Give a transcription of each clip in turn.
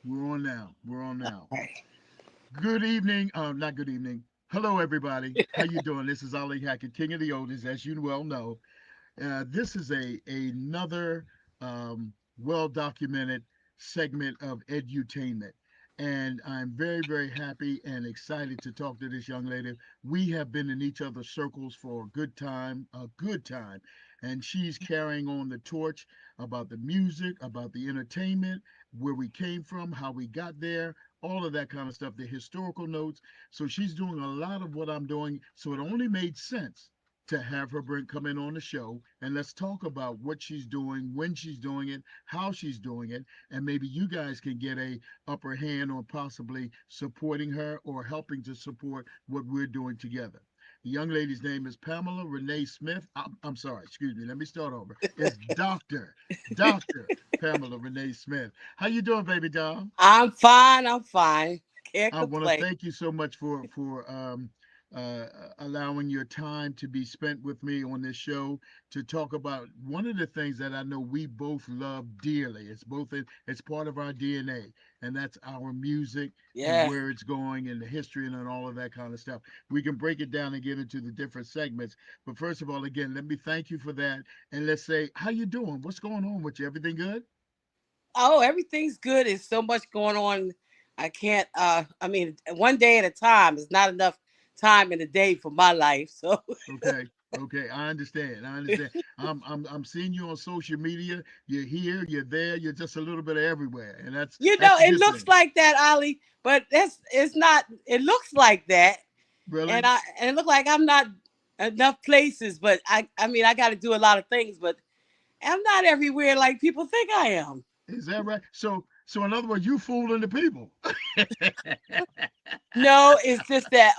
We're on now. We're on now. Right. Good evening. Not good evening. Hello, everybody. How you doing? This is Ali Hackett, King of the Oldies, as you well know. This is a another well documented segment of Edu-Tainment. And I'm very, very happy and excited to talk to this young lady. We have been in each other's circles for a good time. And she's carrying on the torch about the music, about the entertainment, where we came from, how we got there, all of that kind of stuff, the historical notes. So she's doing a lot of what I'm doing. So it only made sense to have her come in on the show and let's talk about what she's doing, when she's doing it, how she's doing it, and maybe you guys can get a upper hand on possibly supporting her or helping to support what we're doing together. The young lady's name is Pamela Renee Smith. I'm sorry, excuse me. Let me start over. It's Doctor Pamela Renee Smith. How you doing, baby doll? I'm fine. I'm fine. Can't I want to complain. thank you so much allowing your time to be spent with me on this show to talk about one of the things that I know we both love dearly. It's part of our DNA, and that's our music and Yeah. where it's going and the history and all of that kind of stuff. We can break it down and get into the different segments. But first of all, again, let me thank you for that, and let's say how you doing. What's going on with you? Everything good? Oh, everything's good. There's so much going on. I can't. I mean, one day at a time is not enough time in a day for my life. So, Okay. Okay, I understand. I understand. I'm seeing you on social media. You're here, you're there, you're just a little bit of everywhere. And that's a it good looks thing. like that, Ali, but that's it's not. It looks like that, Really? and it look like I'm not enough places. But I mean, I got to do a lot of things, but I'm not everywhere like people think I am. Is that right? So in other words, you fooling the people. No, it's just that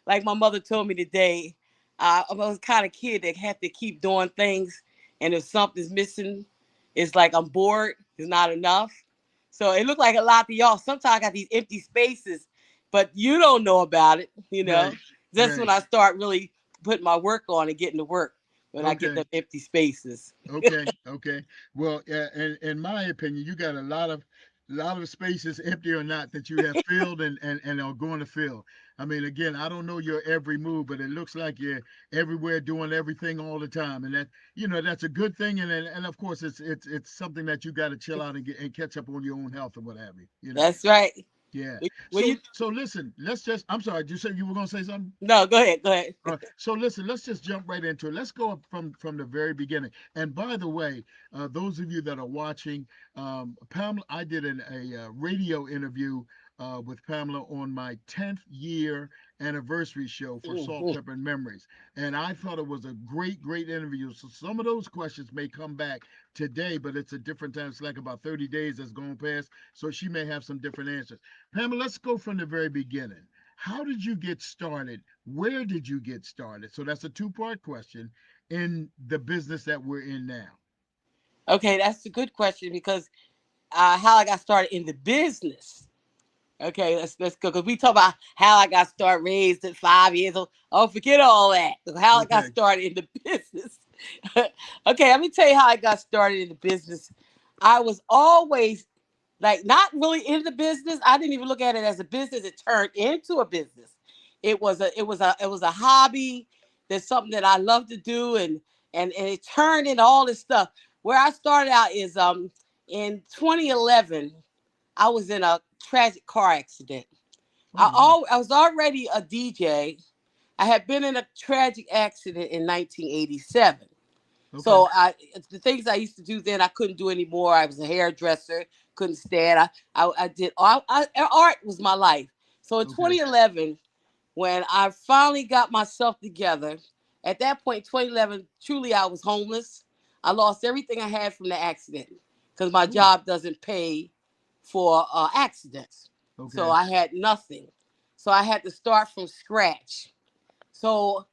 like my mother told me today, I was kind of kid that had to keep doing things, and if something's missing, it's like I'm bored, it's not enough. So it looked like a lot to y'all. Sometimes I got these empty spaces, but you don't know about it, you know. Right. That's when Right. I start really putting my work on and getting to work when I get Okay. the empty spaces. Okay, okay. Well, in my opinion, you got a lot of spaces, empty or not, that you have filled and are going to fill. I mean, again, I don't know your every move, but it looks like you're everywhere doing everything all the time, and that's a good thing. And of course, it's something that you got to chill out and get and catch up on your own health or what have you. That's right. Yeah. When So you so listen, let's just. I'm sorry. Did you say you were going to say something? no, go ahead, go ahead. So listen, let's just jump right into it. Let's go up from the very beginning. And by the way, those of you that are watching, Pamela, I did a radio interview with Pamela on my 10th year anniversary show for Salt, Mhm. Pepper, and Memories, and I thought it was a great, great interview. So some of those questions may come back today, but it's a different time. It's like about 30 days that's gone past, so she may have some different answers. Pamela, let's go from the very beginning. How did you get started? Where did you get started? So that's a two-part question in the business that we're in now. Okay, that's a good question because how I got started in the business. Okay, let's go because we talk about how I got started raised at 5 years old. Oh, forget all that. How I got Okay. started in the business. Okay, let me tell you how I got started in the business. I was always like not really in the business. I didn't even look at it as a business. It turned into a business. It was a hobby. That's something that I love to do, and it turned into all this stuff. Where I started out is in 2011. I was in a tragic car accident. Oh my. I was already a DJ. I had been in a tragic accident in 1987. Okay. So the things I used to do then I couldn't do anymore. I was a hairdresser, couldn't stand. I did art was my life. So in Okay. 2011, when I finally got myself together, at that point, 2011, truly I was homeless. I lost everything I had from the accident because my Ooh. job doesn't pay for accidents. So Okay. I had nothing. So I had to start from scratch. So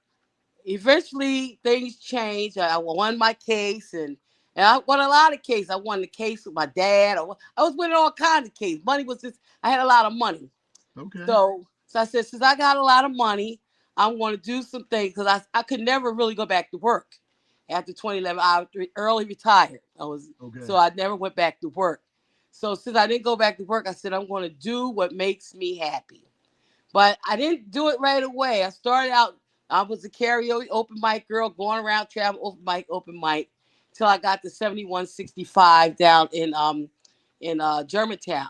eventually things changed. I won my case and I won a lot of cases. I won the case with my dad. I was winning all kinds of cases. Money was just, I had a lot of money. Okay. So I said, since I got a lot of money, I'm going to do some things because I could never really go back to work. After 2011, I early retired. So Okay. I never went back to work. So since I didn't go back to work, I said I'm going to do what makes me happy. But I didn't do it right away. I started out, I was a karaoke open mic girl, going around travel open mic, till I got to 7165 down in Germantown,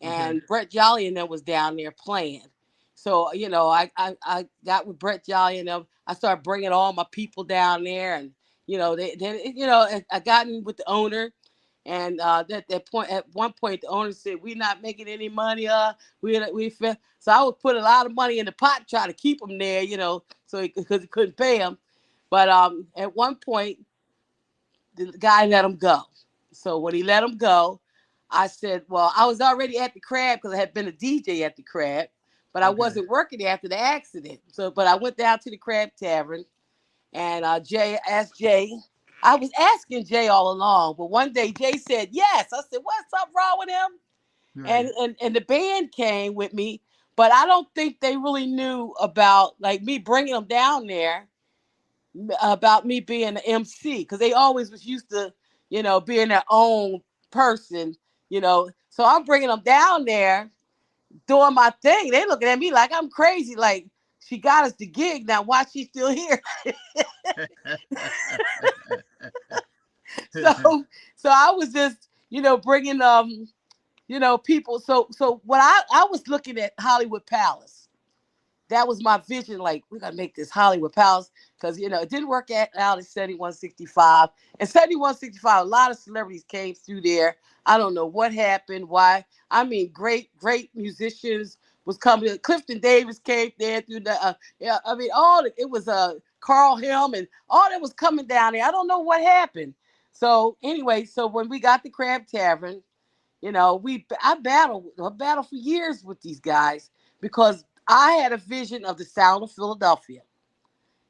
Okay. and Brett Jolly and them was down there playing. So I got with Brett Jolly and them. I started bringing all my people down there, and I got in with the owner. And at one point, the owner said, "We're not making any money. So I would put a lot of money in the pot, try to keep them there, because he couldn't pay them. But at one point, the guy let him go. So when he let him go, I said, well, I was already at the crab because I had been a DJ at the crab, but I Okay. wasn't working after the accident. But I went down to the Crab Tavern, and Jay asked Jay. I was asking Jay all along, but one day Jay said yes. I said, what's up wrong with him? And Right. and and the band came with me, but I don't think they really knew about like me bringing them down there, about me being an MC, because they always was used to, being their own person, So I'm bringing them down there, doing my thing. They looking at me like I'm crazy. Like, she got us the gig. Now why she's still here? So so I was just, bringing people. So what I was looking at Hollywood Palace. That was my vision. Like, we gotta make this Hollywood Palace, because it didn't work out at 7165. And 7165, a lot of celebrities came through there. I don't know what happened, why. I mean, great musicians was coming. Clifton Davis came there through the. Yeah, I mean, it was Carl Helm and all that was coming down there. I don't know what happened. So anyway, so when we got the Crab Tavern, I battled for years with these guys, because I had a vision of the sound of Philadelphia.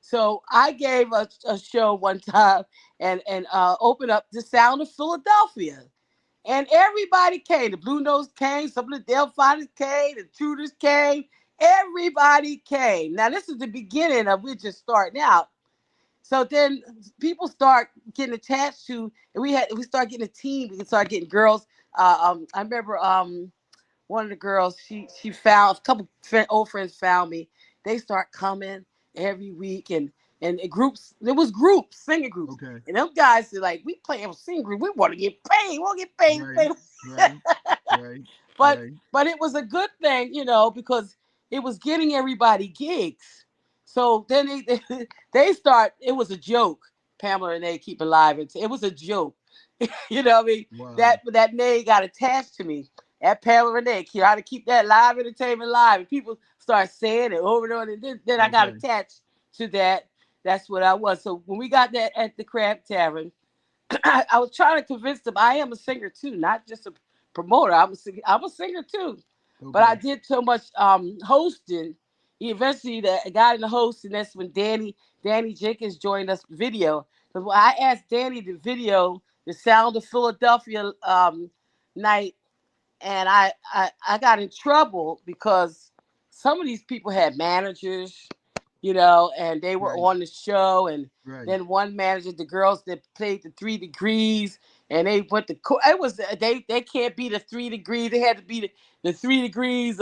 So I gave a show one time, and opened up the sound of Philadelphia. And everybody came. The Blue Notes came, some of the Delphiners came, the Tudors came. Everybody came. Now this is the beginning of we're just starting out. So then people start getting attached to, and we start getting a team. We can start getting girls. I remember one of the girls, she found a couple old friends found me. They start coming every week, and groups. There was groups, singing groups, Okay. and them guys are like, we playing a singing group. We want to get paid. We want to get paid. Right. Paid. Right. Right. but Right. but it was a good thing, because it was getting everybody gigs. So then they start. It was a joke. Pamela and they keep alive. It was a joke. You know what I mean? Wow. That name got attached to me. At Pamela Renee, how to keep that live entertainment live. And people start saying it over and over. And then I got Okay. attached to that. That's what I was. So when we got that at the Crab Tavern, I was trying to convince them I am a singer too, not just a promoter. I'm a singer too. But I Okay. did so much hosting. Eventually, I got in the host, and that's when Danny Jenkins joined us video. Because when I asked Danny to video the Sound of Philadelphia night, and I got in trouble because some of these people had managers, and they were Right. on the show. And Right. then one manager, the girls that played the 3 Degrees, and they went to it was they can't be the 3 Degrees. They had to be the 3 Degrees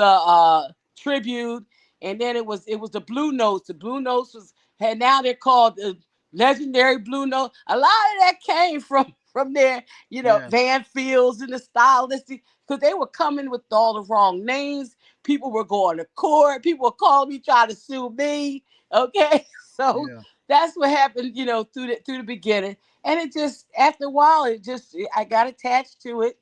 tribute. And then it was the Blue Notes. The Blue Notes had now they're called the legendary Blue Note. A lot of that came from there, Yeah. Van Fields and the stylists, because they were coming with all the wrong names. People were going to court. People were calling me trying to sue me. Okay, so Yeah. that's what happened, through the beginning. And it just after a while, I got attached to it,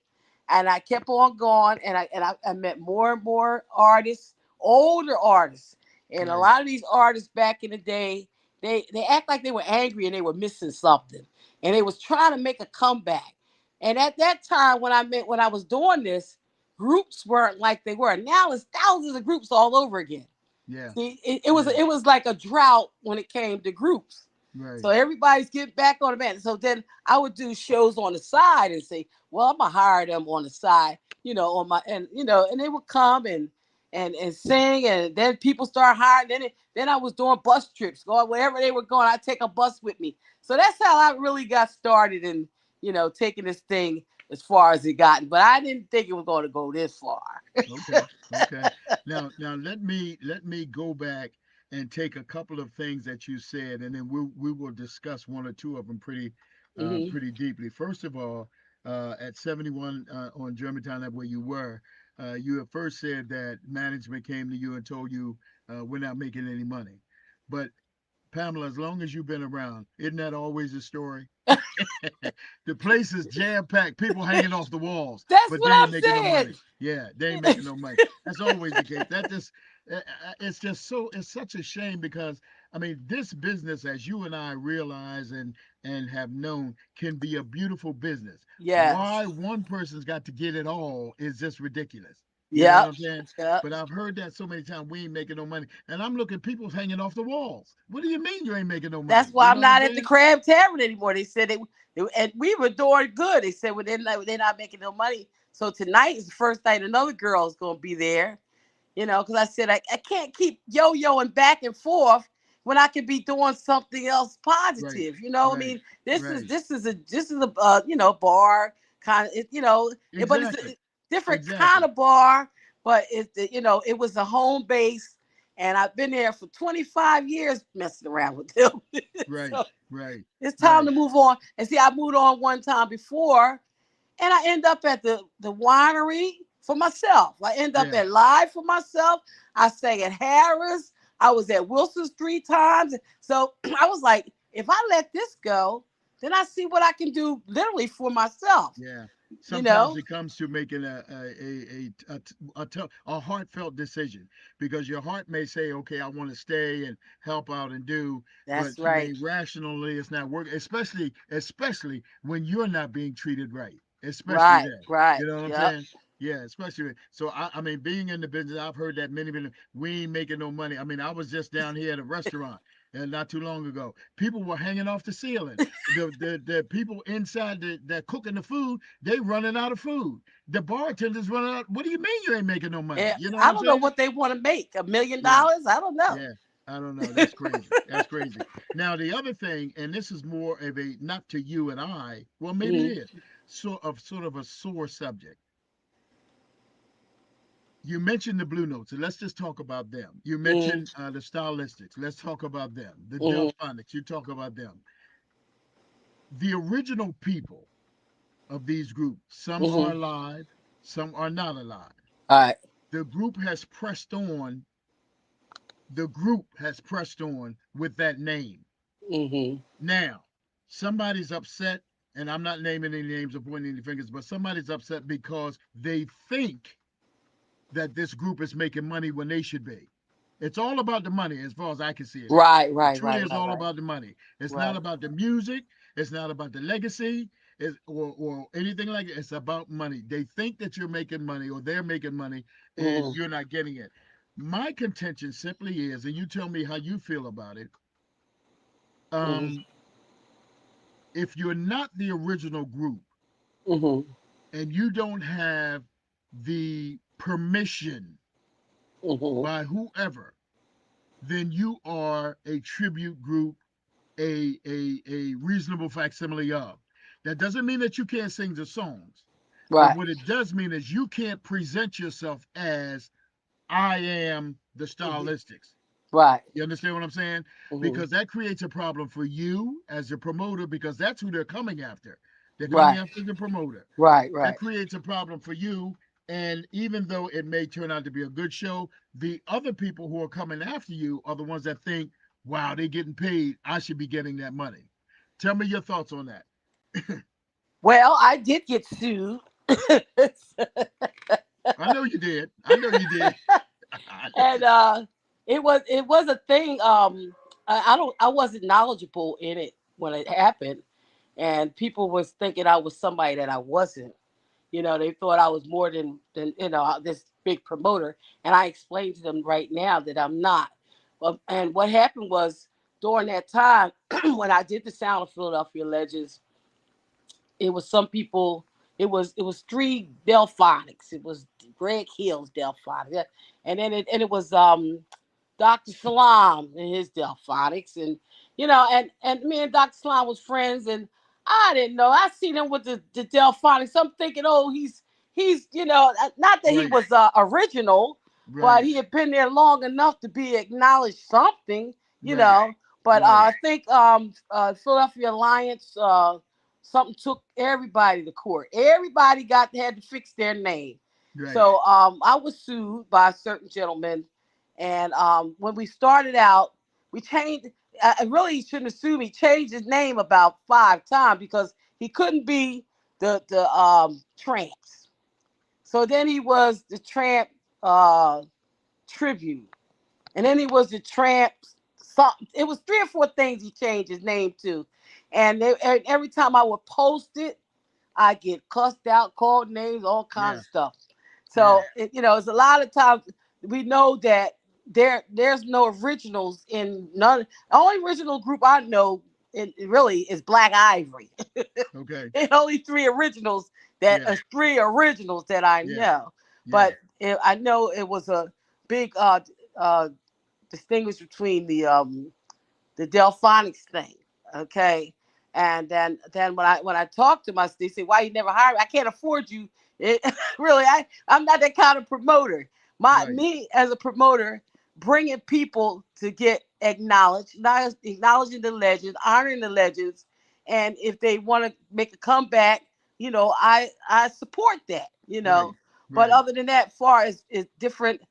and I kept on going, and I met more and more artists, older artists, and a Right. lot of these artists back in the day, they act like they were angry and they were missing something, and they was trying to make a comeback. And at that time, when I was doing this, groups weren't like they were now. There's thousands of groups all over again. Yeah. See, it was Yeah. it was like a drought when it came to groups. Right. So everybody's getting back on the band. So then I would do shows on the side and say, "Well, I'm gonna hire them on the side, on my and they would come and sing, and then people start hiring. Then I was doing bus trips, going wherever they were going. I take a bus with me. So that's how I really got started in taking this thing as far as it gotten. But I didn't think it was going to go this far. Okay, okay. Now let me go back and take a couple of things that you said, and then we will discuss one or two of them Hmm. pretty deeply. First of all, at 71 on Germantown, that where you were, you at first said that management came to you and told you we're not making any money. But Pamela, as long as you've been around, isn't that always the story? The place is jam packed, people hanging off the walls, That's but what they ain't I'm making no saying. money. Yeah, they ain't making no money. That's always the case. That just it's just so it's such a shame because I mean this business, as you and I realize and have known, can be a beautiful business. Yes. Why one person's got to get it all is just ridiculous. You know what Yep. I'm saying? Yep. But I've heard that so many times. We ain't making no money, and I'm looking people's hanging off the walls. What do you mean you ain't making no That's money? why You I'm know what I'm not at the saying? Crab Tavern anymore. They said they and we were doing good. They said well, they're not making no money. So tonight is the first night another girl is going to be there. Because I said I can't keep yo-yoing back and forth when I could be doing something else Right, positive. I right, mean, this is right. this is a bar kind of but it's Exactly, a different kind exactly. of bar, but it was a home base, and I've been there for 25 years messing around with them. Right, So right, it's time right. to move on. And see, I moved on one time before, and I end up at the winery for myself. I end up Yeah, at Live for myself. I sang at Harris. I was at Wilson's 3 times. So I was like, if I let this go, then I see what I can do literally for myself. yeah. You Sometimes know, it comes to making a heartfelt decision because your heart may say, "Okay, I want to stay and help out and do," but that's I right. mean, rationally, it's not working. Especially when you're not being treated right. Especially Right, that. right. You know what I'm Yep. saying? Yeah, especially so. I mean, being in the business, I've heard that many. We ain't making no money. I mean, I was just down here at a restaurant not too long ago. People were hanging off the ceiling. The people inside that cooking the food, they running out of food. The bartenders running out. What do you mean you ain't making no money? And You know what I I'm don't know saying? what they want to make. $1 million? Yeah, I don't know. yeah. I don't know. That's crazy. That's crazy. Now the other thing, and this is more of a not to you and I. Well, maybe Hmm. it is sort of a sore subject. You mentioned the Blue Notes, and let's just talk about them. You Hmm. mentioned the Stylistics. Let's talk about them. The Hmm. Delphonics. You talk about them. The original people of these groups. Some are Hmm. alive, some are not alive. All right. The group has pressed on. The group has pressed on with that name. Hmm. Now, somebody's upset, and I'm not naming any names or pointing any fingers, but somebody's upset because they think that this group is making money when they should be. It's all about the money, as far as I can see it now. Right, It right, truly right, is right, all right, about the money. It's not right. about the music. It's not about the legacy, or anything like it. It's about money. They think that you're making money or they're making money, and Hmm. you're not getting it. My contention simply is, and you tell me how you feel about it. Hmm. Um, if you're not the original group Hmm. and you don't have the permission Hmm. by whoever, then you are a tribute group, a reasonable facsimile of. That doesn't mean that you can't sing the songs, but Right. what it does mean is you can't present yourself as I am the Hmm. stylistics. Right. You understand what I'm saying? Hmm. Because that creates a problem for you as a promoter because that's who they're coming after. They're coming Right. after the promoter. Right. That Right. creates a problem for you. And even though it may turn out to be a good show, the other people who are coming after you are the ones that think, wow, they're getting paid. I should be getting that money. Tell me your thoughts on that. Well, I did get sued. I know you did. I know you did. And it was a thing. I wasn't knowledgeable in it when it happened, and people was thinking I was somebody that I wasn't. They thought I was more than this big promoter, and I explained to them right now that I'm not. And what happened was during that time when I did the Sound of Philadelphia Legends, it was some people. It was three Delphonics. It was Greg Hill's Delphonics, and it was Dr. Salam and his Delphonics, and me and Dr. Salam was friends, and I didn't know. I seen him with the Delphonics. I'm thinking, oh, he's not that he Right, was original, but right, he had been there long enough to be acknowledged something, you right, know. But right, I think Philadelphia Alliance something took everybody to court. Everybody had to fix their name. right. So I was sued by a certain gentleman, and when we started out, we changed. I really shouldn't assume he changed his name about 5 times because he couldn't be the tramps. So then he was the tramp tribute, and then he was the tramp. Something. It was 3 or 4 things he changed his name to, and every time I would post it, I get cussed out, called names, all kinds Yeah, of stuff. yeah, So it's a lot of times we know that there's no originals in none. The only original group I know really is Black Ivory. okay, It's only yeah, three originals that I yeah, know. yeah, But I know it was a big distinguish between the Delphonics thing. Okay. And then when I talked to my, they say, why you never hired me? I can't afford you. It, really, I'm not that kind of promoter. right, Me as a promoter, bringing people to get acknowledged, not acknowledging the legends, honoring the legends, and if they want to make a comeback, I support that. right, But right, other than that, far as different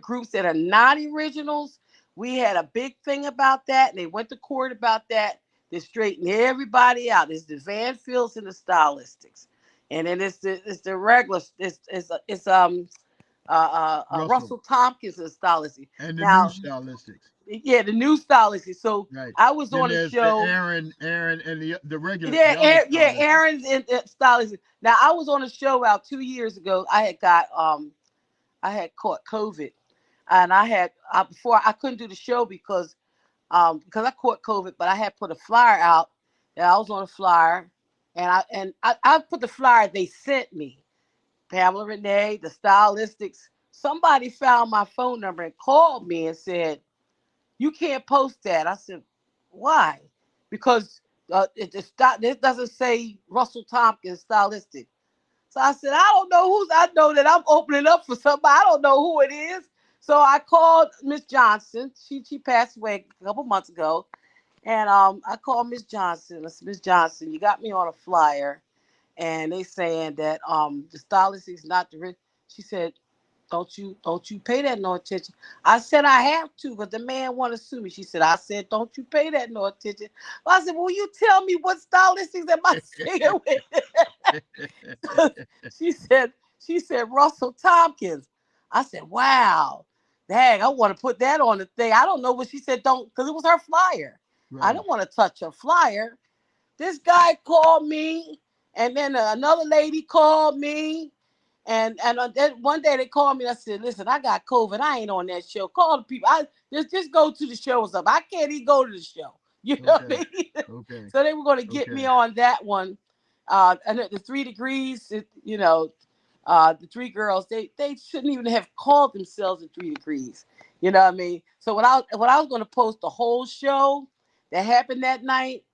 groups that are not originals, we had a big thing about that, and they went to court about that. They straightened everybody out. It's the Van Fields and the Stylistics, and then it's the regular. Russell Russell Tompkins and Stylistic. and the new Now, stylistics. yeah, the new Stylistic. So Right. I was Then on a there's the show. Aaron, and the regular, Yeah, the other Yeah, stylistics. Aaron's in Stylistic. Now I was on a show about 2 years ago. I had caught COVID, and before I couldn't do the show because I caught COVID, but I had put a flyer out. And I was on a flyer, and I put the flyer they sent me. Pamela Renee, the stylistics. Somebody found my phone number and called me and said, "You can't post that." I said, "Why?" Because this doesn't say Russell Tompkins stylistic. So I said, I don't know who's. I know that I'm opening up for somebody. I don't know who it is. So I called Miss Johnson. She passed away a couple months ago, and I called Miss Johnson. I said, Miss Johnson, you got me on a flyer, and they saying that the stylist is not the rich. She said, don't you pay that no attention. I said I have to, but the man want to sue me. She said, I said, don't you pay that no attention. I said, well, you tell me what stylistics am I saying with? she said, she said Russell Tompkins. I said, wow. Dang, I want to put that on the thing. I don't know what she said, don't, because it was her flyer. I Right. didn't want to touch her flyer. This guy called me, and then another lady called me, and then one day they called me. And I said, "Listen, I got COVID. I ain't on that show. Call the people. I just go to the show or something. I can't even go to the show. You know what Okay. I mean?" Okay. So they were going to get me Okay. on that one. And the 3 degrees, the three girls, they shouldn't even have called themselves the 3 degrees. You know what I mean? So when I was going to post the whole show that happened that night,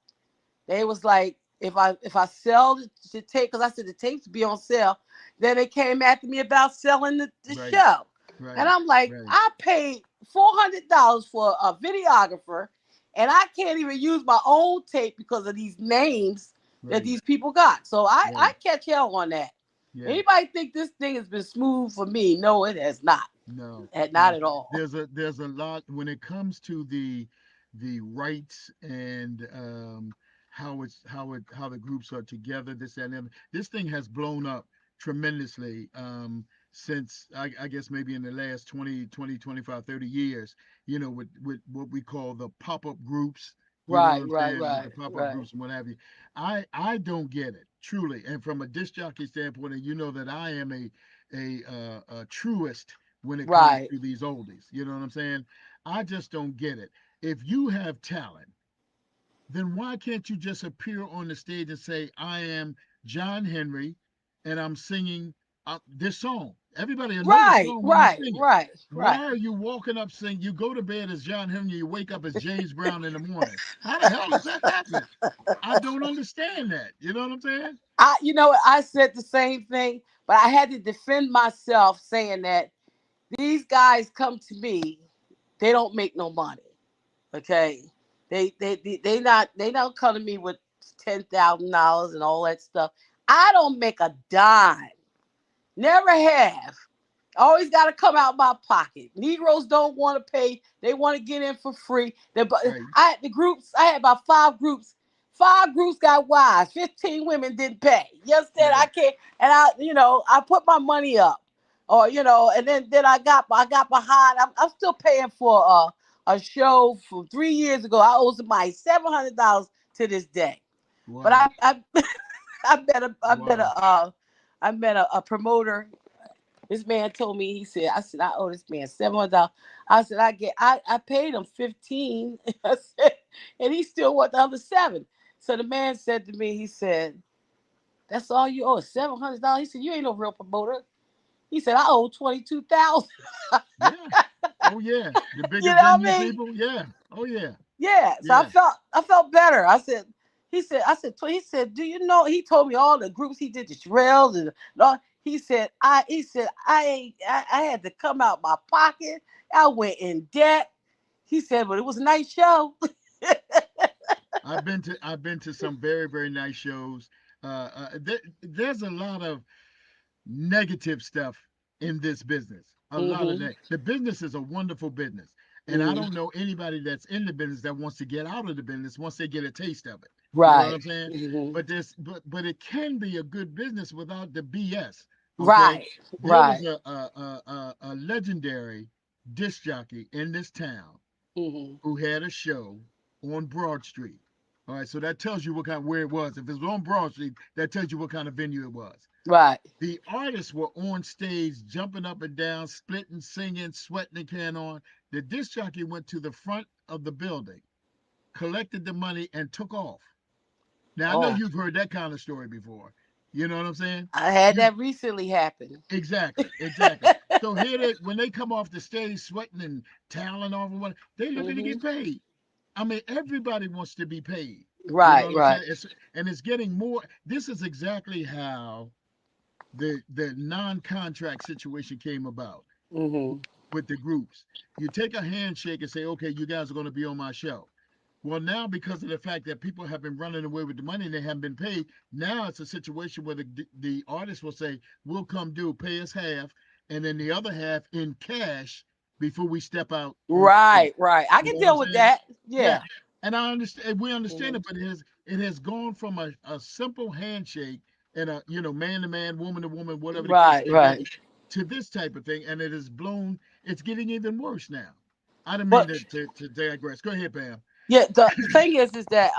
they was like, if I sell the tape, because I said the tapes be on sale, then they came after me about selling the Right. show. And Right. I'm like, Right. I paid $400 for a videographer, and I can't even use my own tape because of these names that Right. these people got. So I Right. catch hell on that. Yeah. Anybody think this thing has been smooth for me? No, it has not. No. Not No. at all. There's a lot when it comes to the rights and how the groups are together. This and that. This thing has blown up tremendously since I guess maybe in the last 20, 25, 30 years. With what we call the pop up groups. You know what Right, I'm right, saying? With right, the pop up right, groups and what have you. I don't get it truly. And from a disc jockey standpoint, and you know that I am a truist when it comes right. to these oldies. You know what I'm saying? I just don't get it. If you have talent, then why can't you just appear on the stage and say, I am John Henry and I'm singing this song. Everybody will know the Right, song when you right, sing it. right, right. Why are you walking up saying you go to bed as John Henry, you wake up as James Brown in the morning? How the hell does that happen? I don't understand that. You know what I'm saying? I said the same thing, but I had to defend myself saying that these guys come to me, they don't make no money. Okay, they don't come to me with $10,000 and all that stuff. I don't make a dime. Never have. Always got to come out my pocket. Negroes don't want to pay. They want to get in for free. Right. I had the groups. I had about 5 groups. 5 groups got wives. 15 women didn't pay. You understand? I Right. can't. And I put my money up, or and then I got behind. I'm still paying for a show from 3 years ago. I owe somebody $700 to this day. But Wow. I met Wow. a promoter. This man told me, I said, I owe this man $700. I said, I paid him 15. I said, and he still want the other seven. So the man said to me, he said, that's all you owe, $700. He said, you ain't no real promoter. He said, I owe 22,000. Yeah. Oh yeah. The You bigger know what venue I mean? people. Yeah. Oh yeah. Yeah. So Yeah. I felt better. He said, do you know? He told me all the groups he did, the Shrells and all. I had to come out my pocket. I went in debt. He said, but it was a nice show. I've been to some very very nice shows. There's a lot of negative stuff in this business. A lot of Hmm. that. The business is a wonderful business, and I Hmm. don't know anybody that's in the business that wants to get out of the business once they get a taste of it. You know what Right. I'm saying? Hmm. But it can be a good business without the BS. Okay, Right. there Right. was a legendary disc jockey in this town Hmm. who had a show on Broad Street. All right, so that tells you what kind of where it was. If it was on Broad Street, that tells you what kind of venue it was. Right. The artists were on stage, jumping up and down, splitting, singing, sweating the can on. The disc jockey went to the front of the building, collected the money, and took off. Now I know Oh, you've heard that kind of story before. You know what I'm saying? I had You that recently happen. exactly, exactly. So here they when they come off the stage sweating and toweling off and what they looking to Hmm. get paid. I mean, everybody wants to be paid. You know Right. what I'm Right. saying? It's getting more. This is exactly how the non-contract situation came about Hmm. with the groups. You take a handshake and say, okay, you guys are going to be on my show. Well, now because of the fact that people have been running away with the money and they haven't been paid, now it's a situation where the artist will say, "We'll come do pay us half, and then the other half in cash before we step out on stage." Right. Right. I You can know what I'm deal with saying? that. Yeah, Yeah. and I understand. We understand Hmm. it, but it has gone from a simple handshake and a man to man, woman to woman, whatever the case Right. may be, Right. to this type of thing, and it has blown. It's getting even worse now. I didn't mean But to digress. Go ahead, Pam. yeah, the thing is that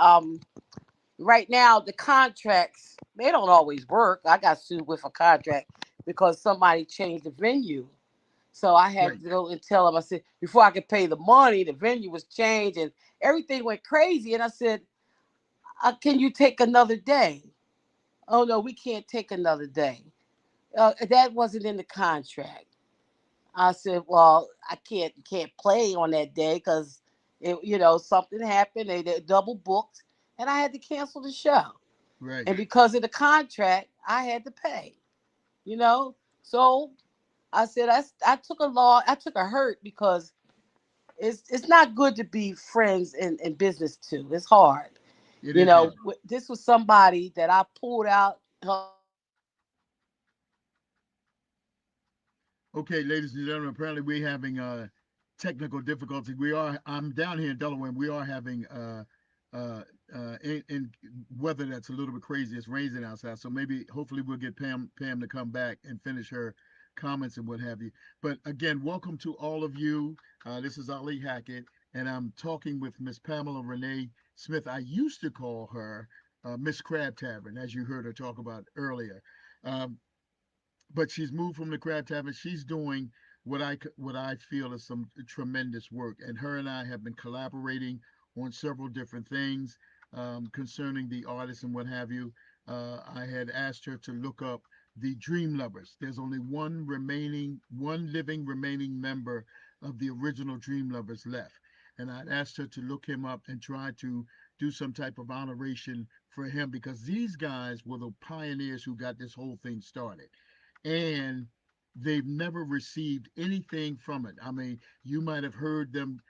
right now the contracts they don't always work. I got sued with a contract because somebody changed the venue. So I had Right. to go and tell them. I said before I could pay the money, the venue was changed and everything went crazy. And I said, "Can you take another day?" Oh no, we can't take another day. That wasn't in the contract. I said, "Well, I can't play on that day because something happened. They double booked, and I had to cancel the show. Right. And because of the contract, I had to pay. You know, so I said I took a law. I took a hurt because it's not good to be friends in business too. It's hard. It is hard. This was somebody that I pulled out her money. Okay, ladies and gentlemen, apparently we're having technical difficulties. I'm down here in Delaware, and we are having uh, in weather that's a little bit crazy. It's raining outside, so maybe, hopefully, we'll get Pam to come back and finish her comments and what have you. But again, welcome to all of you. This is Ali Hackett, and I'm talking with Miss Pamela Renee Smith. I used to call her Miss Crab Tavern, as you heard her talk about earlier. Um, but she's moved from the Crab Tavern. She's doing what I feel is some tremendous work, and her and I have been collaborating on several different things concerning the artists and what have you. I had asked her to look up the Dream Lovers. There's only one living remaining member of the original Dream Lovers left. And I'd asked her to look him up and try to do some type of honoration for him because these guys were the pioneers who got this whole thing started. And they've never received anything from it. I mean, you might have heard them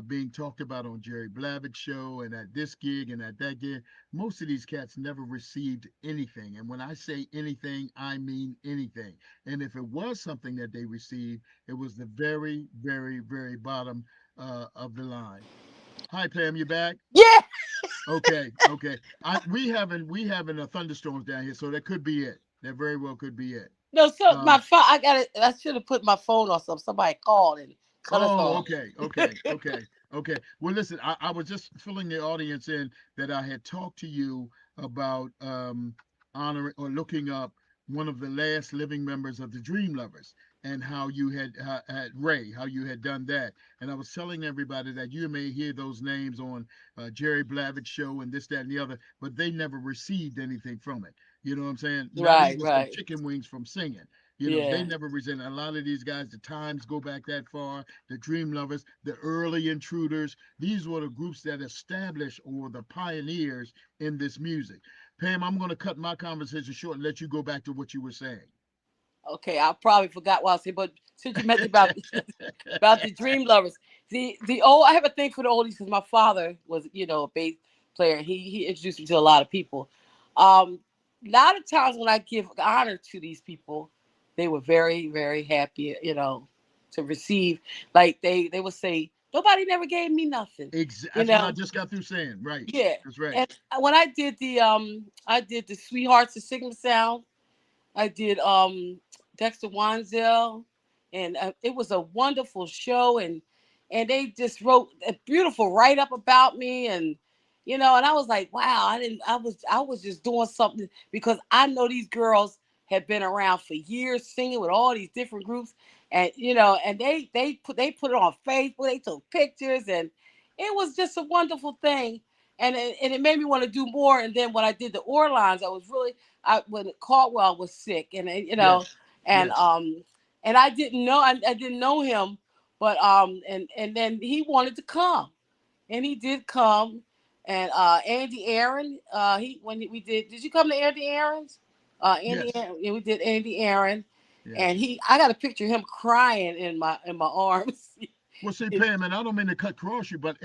being talked about on Jerry Blavitt's show and at this gig and at that gig. Most of these cats never received anything. And when I say anything, I mean anything. And if it was something that they received, it was the very, very, very bottom of the line. Hi, Pam, you back? Yeah. Okay, okay. We having a thunderstorms down here, so that could be it. That very well could be it. No, so my Um, phone. I got it. I should have put my phone on something. Somebody called and cut us Oh, off. okay, okay, okay, okay. Well, listen, I was just filling the audience in that I had talked to you about honoring or looking up one of the last living members of the Dream Lovers and how you had Ray, how you had done that. And I was telling everybody that you may hear those names on Jerry Blavitt's show and this, that, and the other, but they never received anything from it. You know what I'm saying? Not Right, even some right. chicken wings from singing. They Yeah. never resent a lot of these guys. The times go back that far. The Dream Lovers, the early Intruders. These were the groups that established or the pioneers in this music. Pam, I'm going to cut my conversation short and let you go back to what you were saying. Okay, I probably forgot what I said, but since you mentioned about about the Dream Lovers, the old I have a thing for the oldies because my father was a bass player. He introduced me to a lot of people. A lot of times when I give honor to these people, they were very very happy, to receive. Like they would say, nobody never gave me nothing, you That's what I know. just got through saying. Right. Yeah, That's right. and when I did the Sweethearts of Sigma Sound. I did Dexter Wanzel, and it was a wonderful show, and they just wrote a beautiful write up about me, and and I was like, wow, I was just doing something because I know these girls had been around for years singing with all these different groups, and and they put it on Facebook, they took pictures, and it was just a wonderful thing. And it made me want to do more. And then when I did the Orlons, I was really when Caldwell was sick, and Yes. and Yes. I didn't know him, but and then he wanted to come, and he did come, and Andy Aaron, he when we did you come to Andy Aaron's? Andy Yes. Aaron, yeah, we did Andy Aaron, and Yes. I got a picture of him crying in my arms. Well, see, It- Pam, and I don't mean to cut across you, but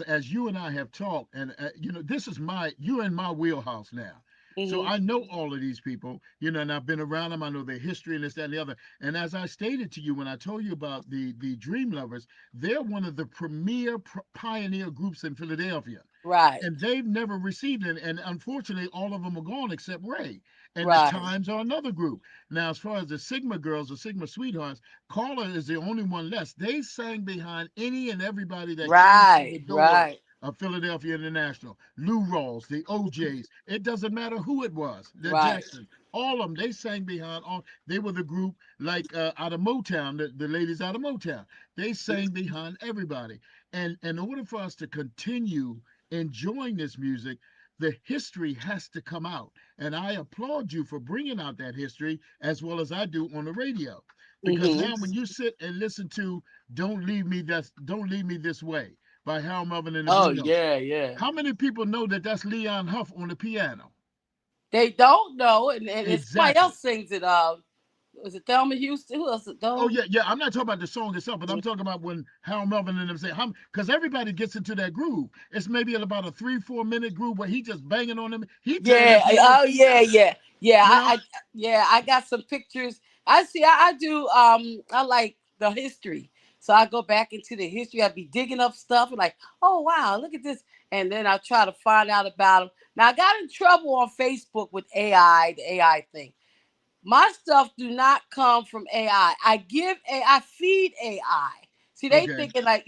as you and I have talked, and this is you're in my wheelhouse now. So mhm. I know all of these people, and I've been around them. I know their history and this, that, and the other. And as I stated to you when I told you about the Dream Lovers, they're one of the premier pioneer groups in Philadelphia, Right, and they've never received it. And unfortunately, all of them are gone except Ray. And the right, Times are another group. Now, as far as the Sigma girls, the Sigma sweethearts, Carla is the only one left. They sang behind any and everybody that came through the right, door right, of Philadelphia International. Lou Rawls, the OJs. It doesn't matter who it was. The right. Jacksons. All of them, they sang behind all. They were the group like out of Motown, the ladies out of Motown. They sang behind everybody. And in order for us to continue enjoying this music, the history has to come out. And I applaud you for bringing out that history as well as I do on the radio. Because Hmm. now when you sit and listen to Don't Leave Me This Way by Harold Melvin and the Oh Blue Notes, yeah, yeah. how many people know that that's Leon Huff on the piano? They don't know, and somebody Exactly. else sings it. Was it Thelma Houston? Who else? Oh Don't. yeah, yeah. I'm not talking about the song itself, but I'm talking about when Harold Melvin and them say, because everybody gets into that groove. It's maybe about a 3-4 minute groove where he just banging on them. He tearing Yeah. that piano Oh keys yeah, up. yeah, yeah. You know, Yeah. I got some pictures. I see. I do. I like the history, so I go back into the history. I be digging up stuff and like, oh wow, look at this, and then I try to find out about them. Now I got in trouble on Facebook with AI, the AI thing. My stuff do not come from AI. I feed AI. See, they okay, thinking like,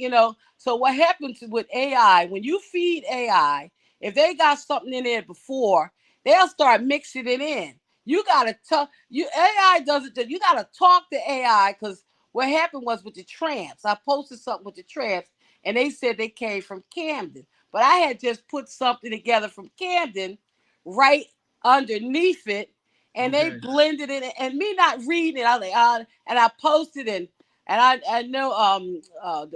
so what happens with AI, when you feed AI, if they got something in there before, they'll start mixing it in. You gotta talk you AI does it, you gotta talk to AI because what happened was with the tramps. I posted something with the tramps and they said they came from Camden. But I had just put something together from Camden right underneath it, and they Okay. blended it, and me not reading it. I was like, and I posted it, and I know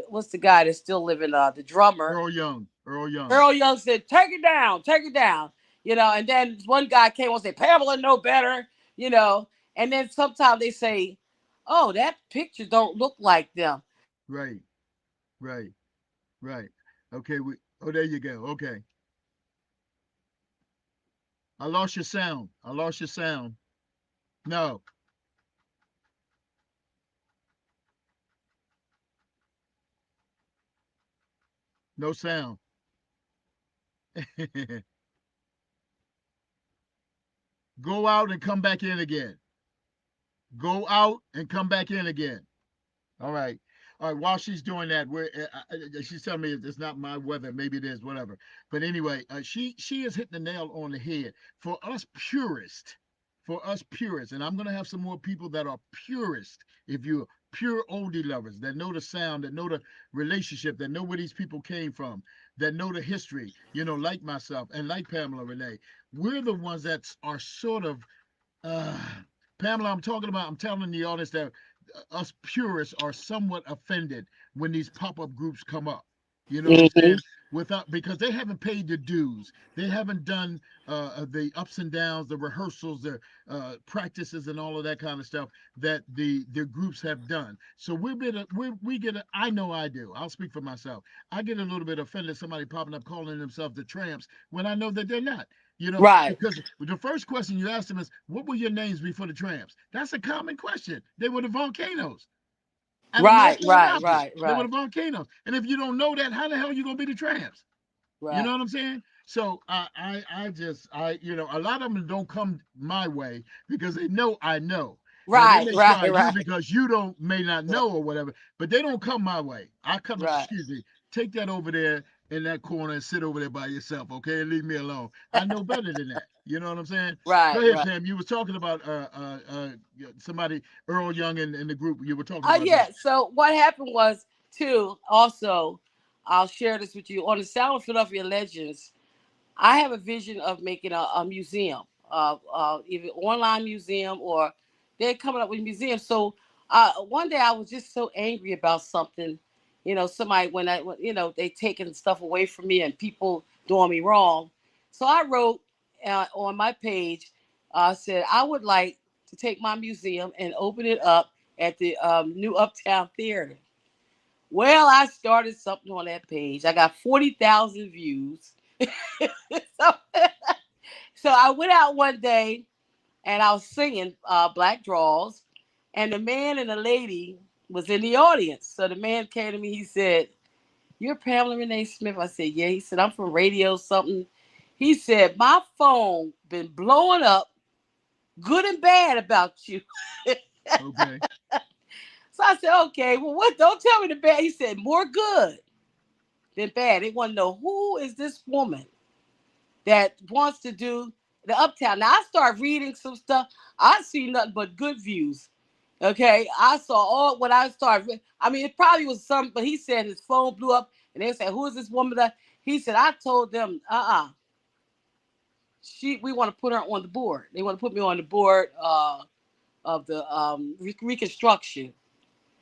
what's the guy that's still living, the drummer Earl Young. Earl Young. Earl Young said, take it down, and then one guy came on and said, Pamela know better, and then sometimes they say, oh, that picture don't look like them. Right. Right. Right. Okay. Oh, there you go. Okay. I lost your sound. I lost your sound. No. No sound. Go out and come back in again. Go out and come back in again. All right. All right. While she's doing that, she's telling me it's not my weather. Maybe it is, whatever. But anyway, she is hitting the nail on the head. For us purists, and I'm gonna have some more people that are purists. If you're pure oldie lovers that know the sound, that know the relationship, that know where these people came from, that know the history, like myself and like Pamela Renee, we're the ones that are sort of uh, Pamela, I'm telling the audience that us purists are somewhat offended when these pop-up groups come up. You know what I'm Hmm. saying? Without because they haven't paid the dues, they haven't done the ups and downs, the rehearsals, the practices, and all of that kind of stuff that the groups have done. So we get a, I know I do. I'll speak for myself. I get a little bit offended somebody popping up calling themselves the Tramps when I know that they're not. Right, Because the first question you ask them is, "What were your names before the Tramps?" That's a common question. They were the Volcanoes out of North right, right, Philadelphia. right, They were right, the Volcanoes. And if you don't know that, how the hell are you gonna be the Tramps? You know right, what I'm saying? So a lot of them don't come my way because they know I know. Now they right, may right, try you right, because you don't may not right, know or whatever, but they don't come my way. I come, right. excuse me, take that over there in that corner and sit over there by yourself, okay, and leave me alone. I know better than that. You know what I'm saying? Go Right, ahead, right. Pam. You was talking about somebody Earl Young in the group. You were talking about Yeah. that. So what happened was too. Also, I'll share this with you on the Sound of Philadelphia Legends. I have a vision of making a museum, either online museum or they're coming up with a museum. So one day I was just so angry about something, somebody when they taking stuff away from me and people doing me wrong. So I wrote on my page, said I would like to take my museum and open it up at the new Uptown Theater. Well, I started something on that page. I got 40,000 views. so, so I went out one day and I was singing Black Draws, and the man and the lady was in the audience. So the man came to me. He said, "You're Pamela Renee Smith." I said, "Yeah." He said, "I'm from radio something." He said, "My phone been blowing up, good and bad, about you." Okay. So I said, "Okay, well, what? Don't tell me the bad." He said, "More good than bad." They want to know who is this woman that wants to do the Uptown. Now I start reading some stuff. I see nothing but good views. Okay, I saw all when I started. I mean, it probably was some, but he said his phone blew up, and they said, "Who is this woman?" That he said, I told them, we want to put her on the board. They want to put me on the board of the reconstruction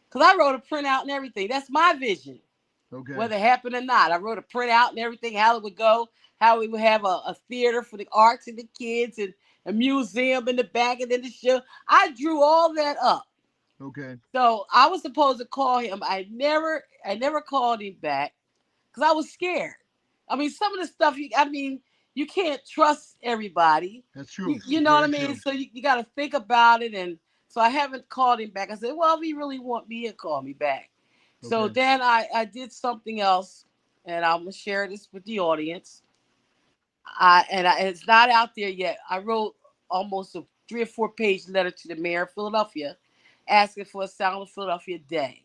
because I wrote a printout and everything. That's my vision, Okay. whether it happened or not. I wrote a printout and everything, how it would go, how we would have a theater for the arts and the kids and a museum in the back and then the show. I drew all that up. Okay. So I was supposed to call him. I never called him back because I was scared. I mean, some of the stuff you can't trust everybody. That's You, true. you It's know what I very mean? true. So you got to think about it. And so I haven't called him back. I said, well, if he really want me, he'll call me back. So Okay. then I did something else, and I'm gonna share this with the audience. It's not out there yet. I wrote almost a 3 or 4 page letter to the mayor of Philadelphia, asking for a Sound of Philadelphia Day.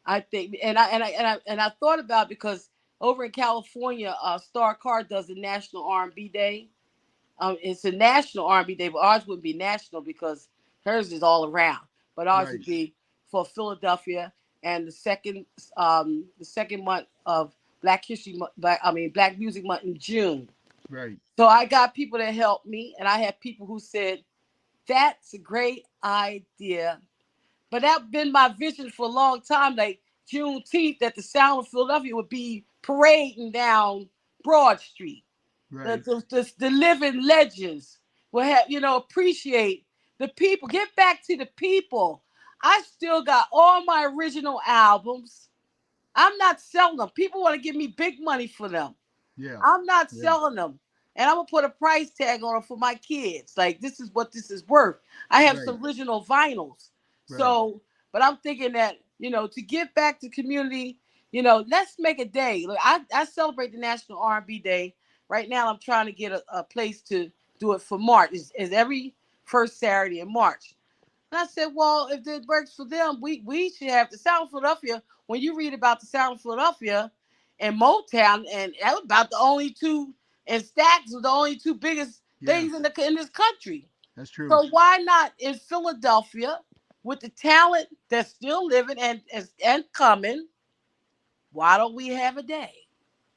I think, and I thought about it because over in California, Star Car does the National R&B Day. It's a national R&B Day, but ours wouldn't be national because hers is all around. But ours Right. would be for Philadelphia, and the second month of Black History, Black Music Month in June. Right. So I got people that helped me, and I had people who said, That's a great idea. But that's been my vision for a long time. Like Juneteenth, that the Sound of Philadelphia would be parading down Broad Street. Right. The living legends will have, appreciate the people. Get back to the people. I still got all my original albums. I'm not selling them. People want to give me big money for them. Yeah. I'm not Yeah. selling them. And I'm gonna put a price tag on it for my kids. Like, this is what this is worth. I have Right. some original vinyls. Right. So, but I'm thinking that, to give back to community, let's make a day. Look, I celebrate the National R&B Day. Right now I'm trying to get a place to do it for March. Is every first Saturday in March. And I said, well, if it works for them, we should have the Sound of Philadelphia. When you read about the Sound of Philadelphia and Motown, and that was about the only two, and Stax was the only two biggest Yeah. things in this country. That's true. So why not in Philadelphia, with the talent that's still living and coming? Why don't we have a day?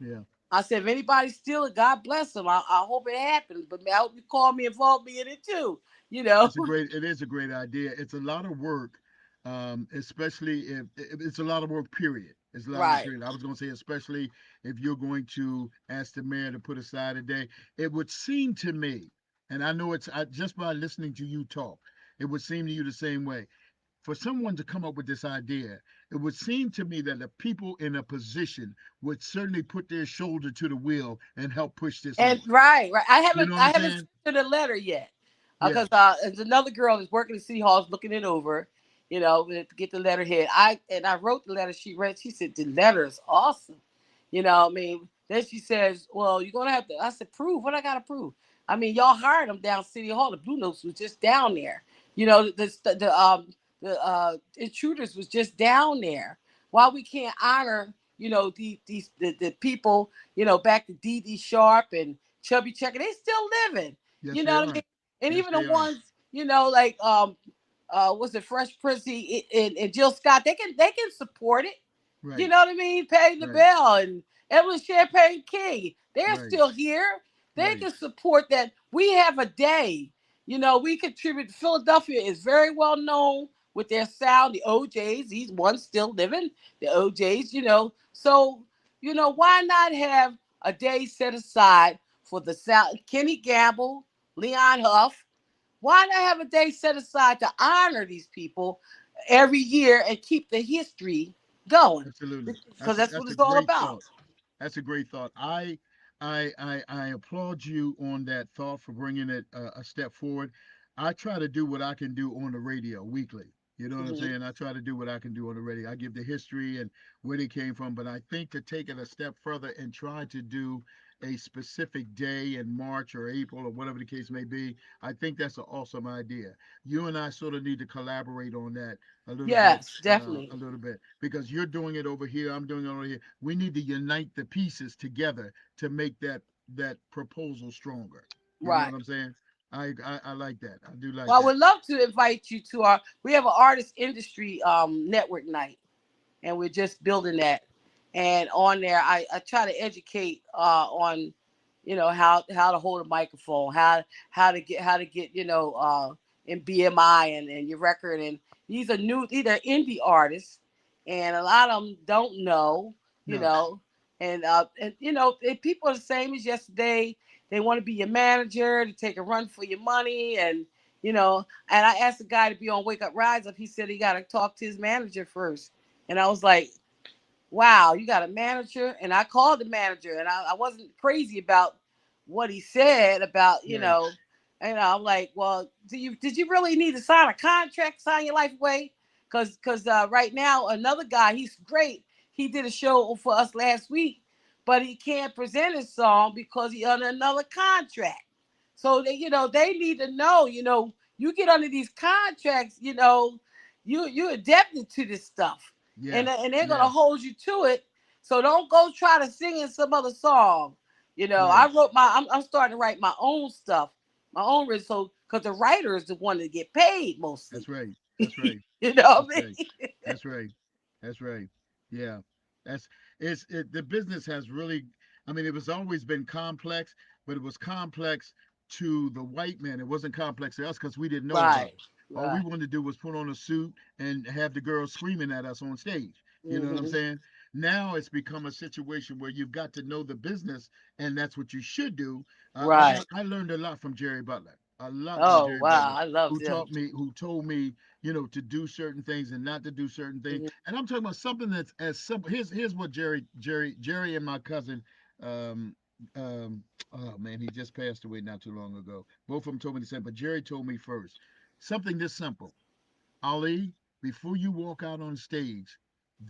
Yeah. I said, if anybody steal it, God bless them. I hope it happens. But I hope you call me, involve me in it too. You know. It is a great idea. It's a lot of work, especially if it's a lot of work, period. It's a lot of work, Right. period. I was going to say, especially if you're going to ask the mayor to put aside a day. It would seem to me, and I know just by listening to you talk, it would seem to you the same way. For someone to come up with this idea, it would seem to me that the people in a position would certainly put their shoulder to the wheel and help push this And on. right. I You haven't know what I I'm haven't saying? sent her the letter yet, Yeah. because there's another girl that's working at City Hall is looking it over, to get the letterhead. I wrote the letter. She read. She said the letter is awesome. I mean, then she says, "Well, you're gonna have to." I said, "Prove what I gotta prove." I mean, y'all hired them down City Hall. The Blue Notes was just down there. The intruders was just down there. Why we can't honor the people, back to Dee Dee Sharp and Chubby Checker? They still living. Yes, You they know what I are. mean? And Yes, even the they are. ones, like was it Fresh Prince and Jill Scott? They can support it. You Right. know what I mean? Pay the Right. Bell and Evelyn Champagne King. They're Right. still here. They Right. can support that. We have a day. We contribute. Philadelphia is very well known with their sound. The OJs, these ones still living. The OJs, So, why not have a day set aside for the sound? Kenny Gamble, Leon Huff. Why not have a day set aside to honor these people every year and keep the history going? Absolutely. Because that's what That's a it's all great about. thought. That's a great thought. I applaud you on that thought for bringing it a step forward. I try to do what I can do on the radio weekly. You know what I'm Hmm. saying? I try to do what I can do on the radio. I give the history and where they came from, but I think to take it a step further and try to do a specific day in March or April or whatever the case may be, I think that's an awesome idea. You and I sort of need to collaborate on that Yes, definitely. a little bit, because you're doing it over here, I'm doing it over here. We need to unite the pieces together to make that proposal stronger. You know Right. what I'm saying? I like that. I do like Well, I that. would love to invite you to we have an artist industry network night, and we're just building that. And on there, I try to educate on, how to hold a microphone, how to get in BMI and your record. And these are indie artists, and a lot of them don't know, you No. know, and people are the same as yesterday. They want to be your manager to take a run for your money, and I asked the guy to be on Wake Up Rise Up. He said he got to talk to his manager first. And I was like, wow, you got a manager? And I called the manager, and I wasn't crazy about what he said about, Right. and I'm like, well, did you really need to sign a contract, sign your life away? Because right now, another guy, he's great. He did a show for us last week, but he can't present his song because he under another contract. So they need to know, you get under these contracts, you adapted to this stuff, Yeah. and they're Yeah. gonna hold you to it. So don't go try to sing in some other song. Right. I wrote I'm starting to write my own stuff, my own risk. So because the writer is the one that get paid mostly. That's right. That's right. You know That's what I right. mean? That's right. That's right. Yeah. That's the business has really, I mean, it was always been complex, but it was complex to the white man. It wasn't complex to us because we didn't know about Right. it. All we Right. wanted to do was put on a suit and have the girls screaming at us on stage. You know what I'm Hmm. saying? Now it's become a situation where you've got to know the business, and that's what you should do. Right. I learned a lot from Jerry Butler, a lot from Oh Jerry wow, Butler, I love who them. taught me, who told me, to do certain things and not to do certain things. Hmm. And I'm talking about something that's as simple. Here's what Jerry and my cousin, um, um, oh man, he just passed away not too long ago. Both of them told me the same, but Jerry told me first. Something this simple. Ali, before you walk out on stage,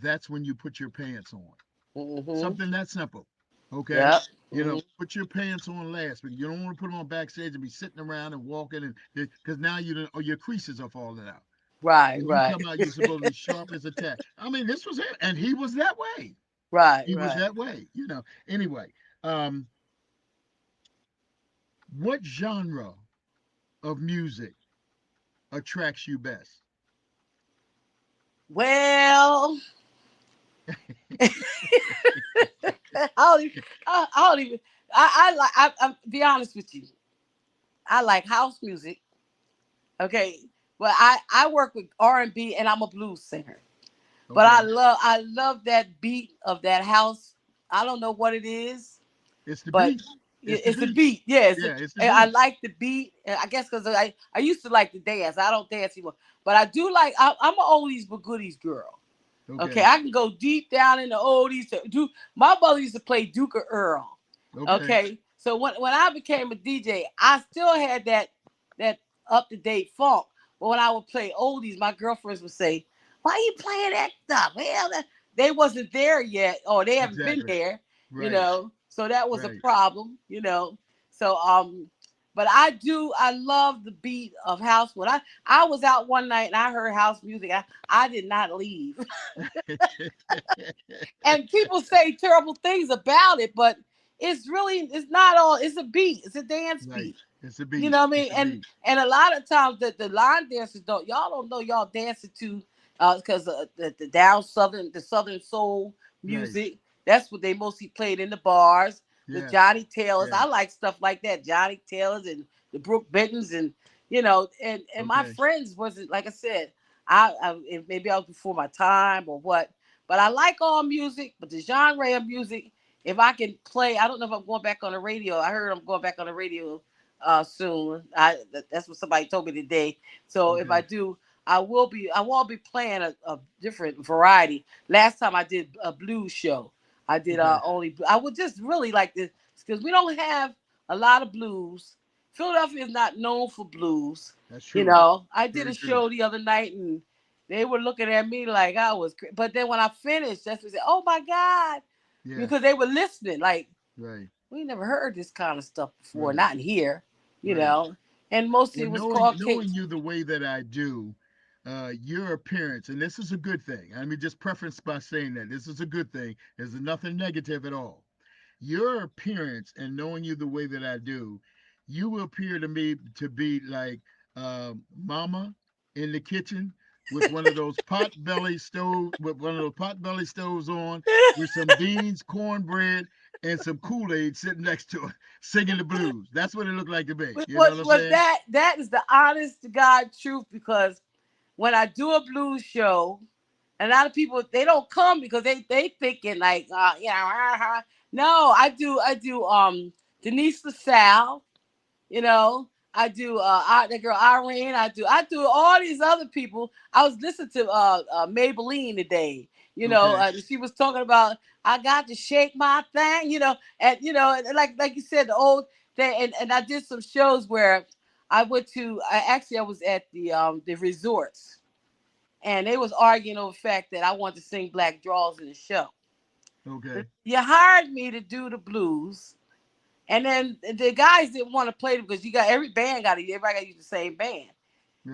that's when you put your pants on. Hmm. Something that simple. Okay? Yep. Hmm. Put your pants on last, but you don't want to put them on backstage and be sitting around and walking and because now you don't, or your creases are falling out. Right. When you Right. come out, you're supposed to be sharp as a tack. I mean, this was it, and he was that way. Right. He was Right. that way. Anyway, um, what genre of music attracts you best? Well, I don't even. I don't even. I like. I'm be honest with you. I like house music. Okay, but I work with R&B and I'm a blues singer. But Okay, I love that beat of that house. I don't know what it is, it's the but beat. It's the it's the beat. beat. Yeah, Yeah, it's the I beat. like the beat. I guess because I used to like to dance. I don't dance anymore, but I do like. I'm an oldies but goodies girl. Okay, Okay, I can go deep down in the oldies. My mother used to play Duke of Earl. okay, Okay, so when I became a DJ, I still had that up to date funk. But when I would play oldies, my girlfriends would say, "Why are you playing that stuff?" Well, they wasn't there yet, or they haven't been exactly. there, Right, So that was a right. problem. So but I love the beat of house. When I was out one night and I heard house music, I did not leave. And people say terrible things about it, but it's not all. It's a beat. It's a dance Right. beat. It's a You beat. know what I It's mean? a And beat. and a lot of times the line dancers don't know y'all dancing to because the down southern the southern soul Right. music. That's what they mostly played in the bars. The Yeah. Johnny Taylors. Yeah. I like stuff like that. Johnny Taylors and the Brooke Bentons and and my Okay. friends wasn't like I said. Maybe I was before my time or what, but I like all music. But the genre of music, if I can play, I don't know if I'm going back on the radio. I heard I'm going back on the radio soon. That's what somebody told me today. So if I Okay. do, I will be playing a different variety. Last time I did a blues show. I did Okay. only. I would just really like this because we don't have a lot of blues. Philadelphia is not known for blues. That's true. I did Very a true. show the other night and they were looking at me like I was. But then when I finished, that's what they said. Oh my God, Yeah. because they were listening. Like Right. we never heard this kind of stuff before, Right. not in here, you Right. know. And mostly Well, it was knowing called Kate. knowing you the way that I do, your appearance, and this is a good thing. I mean, just preference by saying that this is a good thing. There's nothing negative at all. Your appearance and knowing you the way that I do, you appear to me to be like Mama in the kitchen with one of those pot belly stoves on, with some beans, cornbread, and some Kool Aid sitting next to it, singing the blues. That's what it looked like to me. You know what I'm What saying? that is the honest to God truth because when I do a blues show, a lot of people they don't come because they thinking like no, I do Denise LaSalle. You know, I do the girl Irene. I do all these other people. I was listening to Maybelline today. Okay. She was talking about I got to shake my thing. And like you said, the old thing. And I did some shows where I went to. I was at the resorts, and they was arguing over the fact that I wanted to sing Black Draws in the show. Okay. You hired me to do the blues, and then the guys didn't want to play them because you got everybody got to use the same band.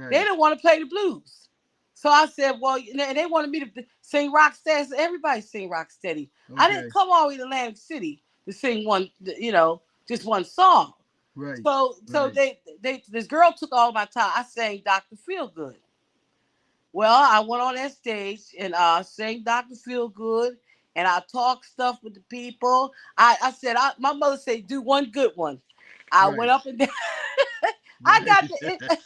They Right. didn't want to play the blues. So I said, well, and they wanted me to sing rock steady. So everybody sing rock steady. I didn't Okay. come all the way to Atlantic City to sing just one song. Right. So Right. they this girl took all my time. I sang Dr. Feelgood. Well, I went on that stage and sang Dr. Feelgood and I talked stuff with the people. I said, my mother said, do one good one. I Right. went up and down. I Right. got the.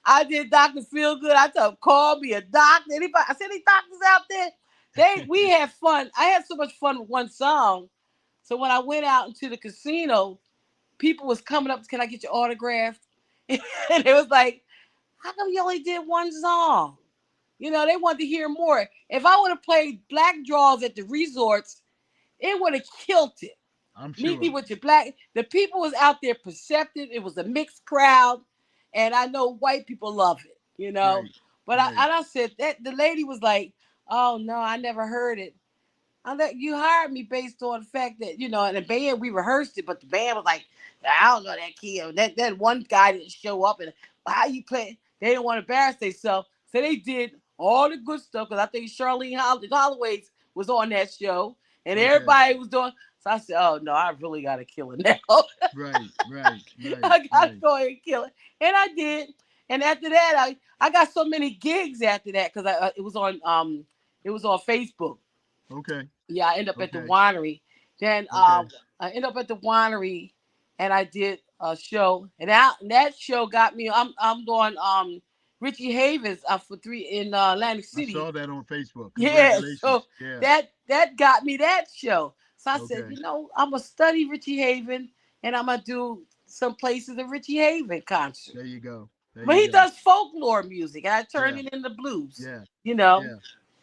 I did Dr. Feelgood. I told him, call me a doctor. Anybody? I said, any doctors out there? We had fun. I had so much fun with one song. So when I went out into the casino, people was coming up, can I get your autograph? And it was like, how come you only did one song? You know, they wanted to hear more. If I would have played Black Draws at the resorts, it would have killed it. I'm Meet me sure. with your black. The people was out there perceptive. It was a mixed crowd, and I know white people love it. You know, Right. but Right. I said that the lady was like, "Oh no, I never heard it." I let you hired me based on the fact that in the band we rehearsed it, but the band was like, I don't know that kid. That one guy didn't show up, and how you play? They didn't want to embarrass themselves, so they did all the good stuff. Because I think Charlene Holloway was on that show, and Okay. everybody was doing. So I said, oh no, I really got to kill it now. Right. Right. Right. I got to Right. go ahead and kill it, and I did. And after that, I got so many gigs after that because it was on Facebook. Okay. Yeah, I end up at the Okay. winery. Then Okay. I end up at the winery, and I did a show, and that show got me. I'm doing Richie Havens for three in Atlantic I City. saw that on Facebook. Yeah, so Congratulations. Yeah. that got me that show. So I said, Okay. I'm gonna study Richie Haven, and I'm gonna do some places of Richie Haven concert. There you go. There But you he go. does folklore music, and I turned Yeah. it into blues. Yeah. You know, Yeah.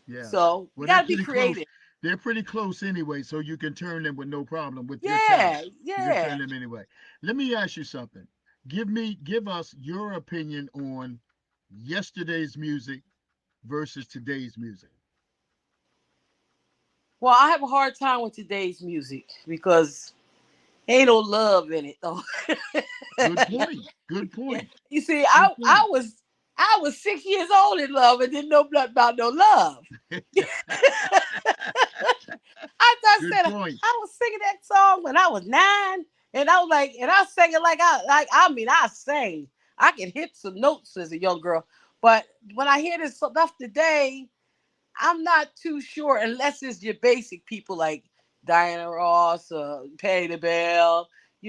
Yeah. so you Well, they're gotta be pretty close. creative. They're pretty close anyway, so you can turn them with no problem with your talent. Yeah, You can yeah. turn them anyway. Let me ask you something. Give us your opinion on yesterday's music versus today's music. Well, I have a hard time with today's music because ain't no love in it though. Good point. Good Yeah. point. You see, Good I was 6 years old in love and didn't know nothing about no love. point. I thought Good said point. I was singing that song when I was 9, and I was like, and I sang it I mean I sang. I could hit some notes as a young girl, but when I hear this stuff today, I'm not too sure unless it's your basic people like Diana Ross, Patti LaBelle,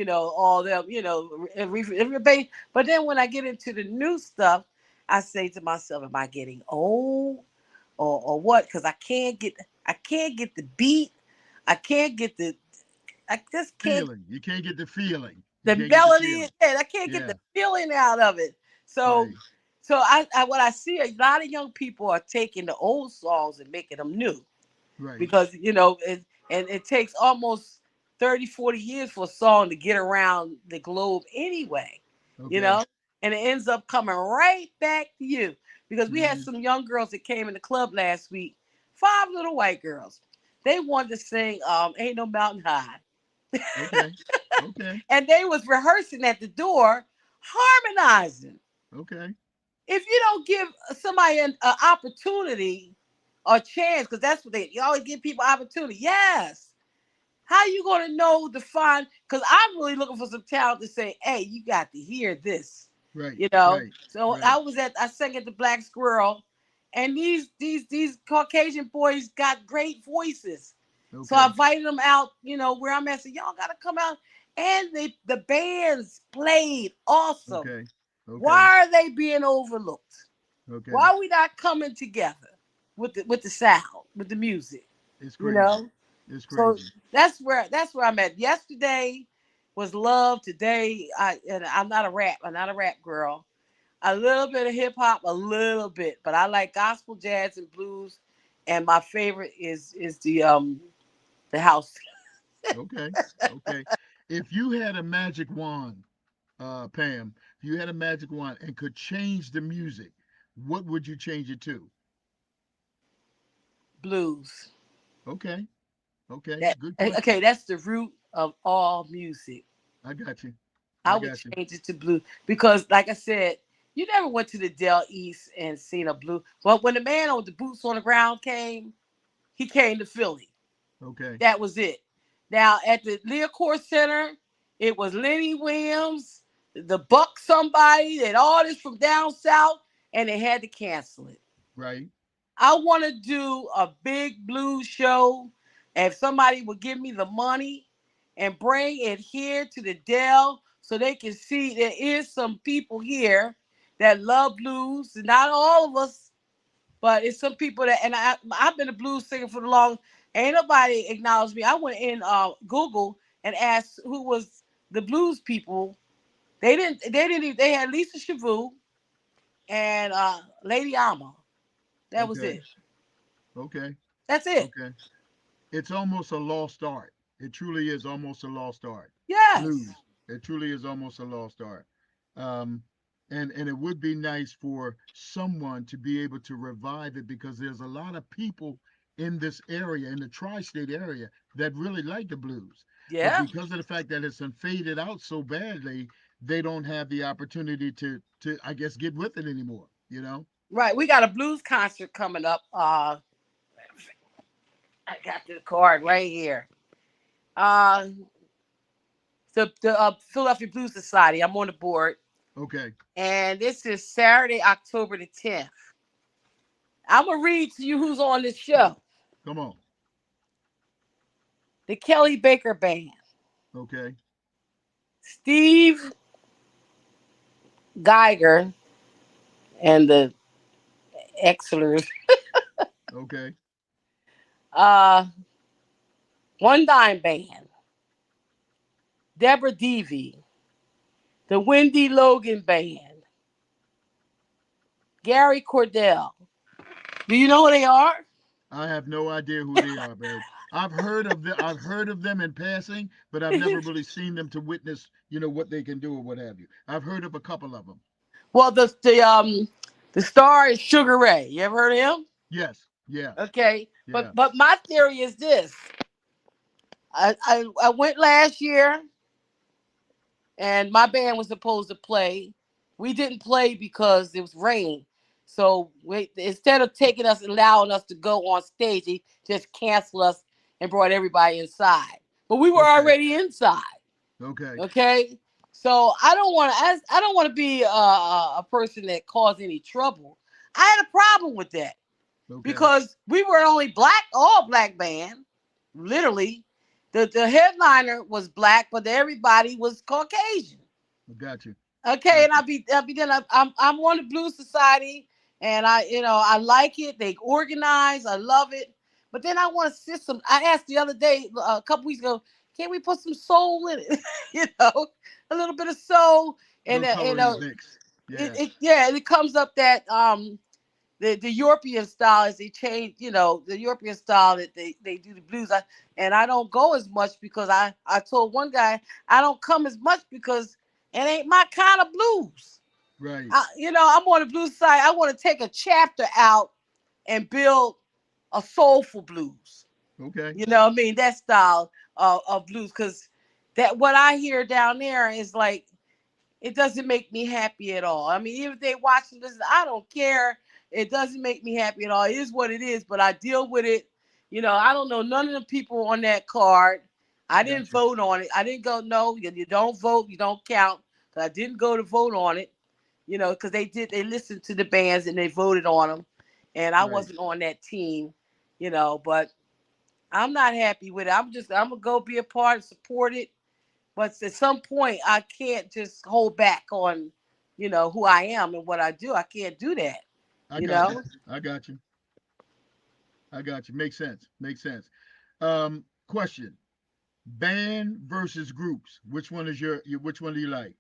all them, everybody. But then when I get into the new stuff, I say to myself, "Am I getting old, or what?" Because I can't get the beat. I can't get I just can't Feeling. You can't get the feeling. You the can't get the melody. feeling. And I can't get Yeah. the feeling out of it. So, Right. what I see a lot of young people are taking the old songs and making them new Right. because and it takes almost 30, 40 years for a song to get around the globe anyway, you Okay. know, and it ends up coming right back to you because we had Hmm. some young girls that came in the club last week, 5 little white girls. They wanted to sing "Ain't No Mountain High," Okay. Okay. and they was rehearsing at the door, harmonizing. Okay. If you don't give somebody an opportunity or chance, because that's what you always give people opportunity. Yes. How you gonna know to find? Because I'm really looking for some talent to say, "Hey, you got to hear this," Right. you know. Right. So Right. I sang at the Black Squirrel, and these Caucasian boys got great voices. So I Okay. invited them out, where I'm at. So y'all gotta come out, and the bands played awesome. Okay. Okay. Why are they being overlooked? Okay. Why are we not coming together with the sound, with the music? It's You crazy. know? It's So crazy. that's where I'm at. Yesterday was love. Today I'm not a rap girl. A little bit of hip hop, a little bit, but I like gospel, jazz, and blues. And my favorite is the house. Okay. Okay. If you had a magic wand, Pam, if you had a magic wand and could change the music, what would you change it to? Blues. Okay. Okay. That Good okay, question. that's the root of all music. I got you. I I would got you. change it to blue because, like I said, you never went to the Del East and seen a blue. But when the man with the boots on the ground came, he came to Philly. Okay. That was it. Now at the Leocore Center, it was Lenny Williams, the Buck somebody, and all this from down south, and they had to cancel it. Right. I want to do a big blues show. If somebody would give me the money and bring it here to the Dell so they can see there is some people here that love blues. Not all of us, but it's some people that, and I've been a blues singer for the long. Ain't nobody acknowledged me. I went in Google and asked who was the blues people. They didn't. They didn't. Even, they had Lisa Shavu and Lady Alma. That was Okay. it. Okay. That's it. Okay. It's almost a lost art. It truly is almost a lost art. Yes. Blues. It truly is almost a lost art. Um, and it would be nice for someone to be able to revive it because there's a lot of people in this area, in the tri-state area, that really like the blues. But Yeah. because of the fact that it's been faded out so badly, they don't have the opportunity to I guess get with it anymore. You know? Right. We got a blues concert coming up. I got the card right here. Uh, the Philadelphia Blues Society. I'm on the board, Okay. and this is Saturday, October the 10th. I'm gonna read to you who's on this show. Come on. The Kelly Baker Band, Okay. Steve Geiger, and the Exlers. Okay. Uh, One Dime Band, Deborah Deavy, the Wendy Logan Band, Gary Cordell. Do you know who they are? I have no idea who they are, babe. I've heard of them in passing, but I've never really seen them to witness, what they can do or what have you. I've heard of a couple of them. Well, the star is Sugar Ray. You ever heard of him? Yes. Yeah. Okay, but Yeah. my theory is this: I went last year, and my band was supposed to play. We didn't play because it was rain. So instead of taking us and allowing us to go on stage, they just canceled us and brought everybody inside. But we were Okay. already inside. Okay. Okay, so I don't want to be a person that caused any trouble. I had a problem with that Okay. because we were only all black band, literally. The headliner was black, but everybody was Caucasian. I got you. Okay, Got and you. I'll be then I'm on the Blues Society, and I like it. They organize, I love it. But then I want to sit some. I asked the other day, a couple weeks ago, can we put some soul in it? A little bit of soul, and Little coloring mix. Yeah. yeah, and it comes up that the European style is they change, the European style that they do the blues. And I don't go as much because I told one guy I don't come as much because it ain't my kind of blues. Right. I'm on the blues side. I want to take a chapter out and build a soulful blues. Okay. You know what I mean? That style of blues, because that what I hear down there is like it doesn't make me happy at all. I mean, even if they watch and listen, I don't care. It doesn't make me happy at all. It is what it is, but I deal with it. I don't know none of the people on that card. I didn't Gotcha. vote on it. I didn't go, no, you don't vote, you don't count. But I didn't go to vote on it, because they listened to the bands and they voted on them. And I Right. wasn't on that team, but I'm not happy with it. I'm going to go be a part, support it, but at some point, I can't just hold back on, who I am and what I do. I can't do that, I you got you. know. I got you. I got you. Makes sense. Makes sense. Question: band versus groups. Which one is which one do you like?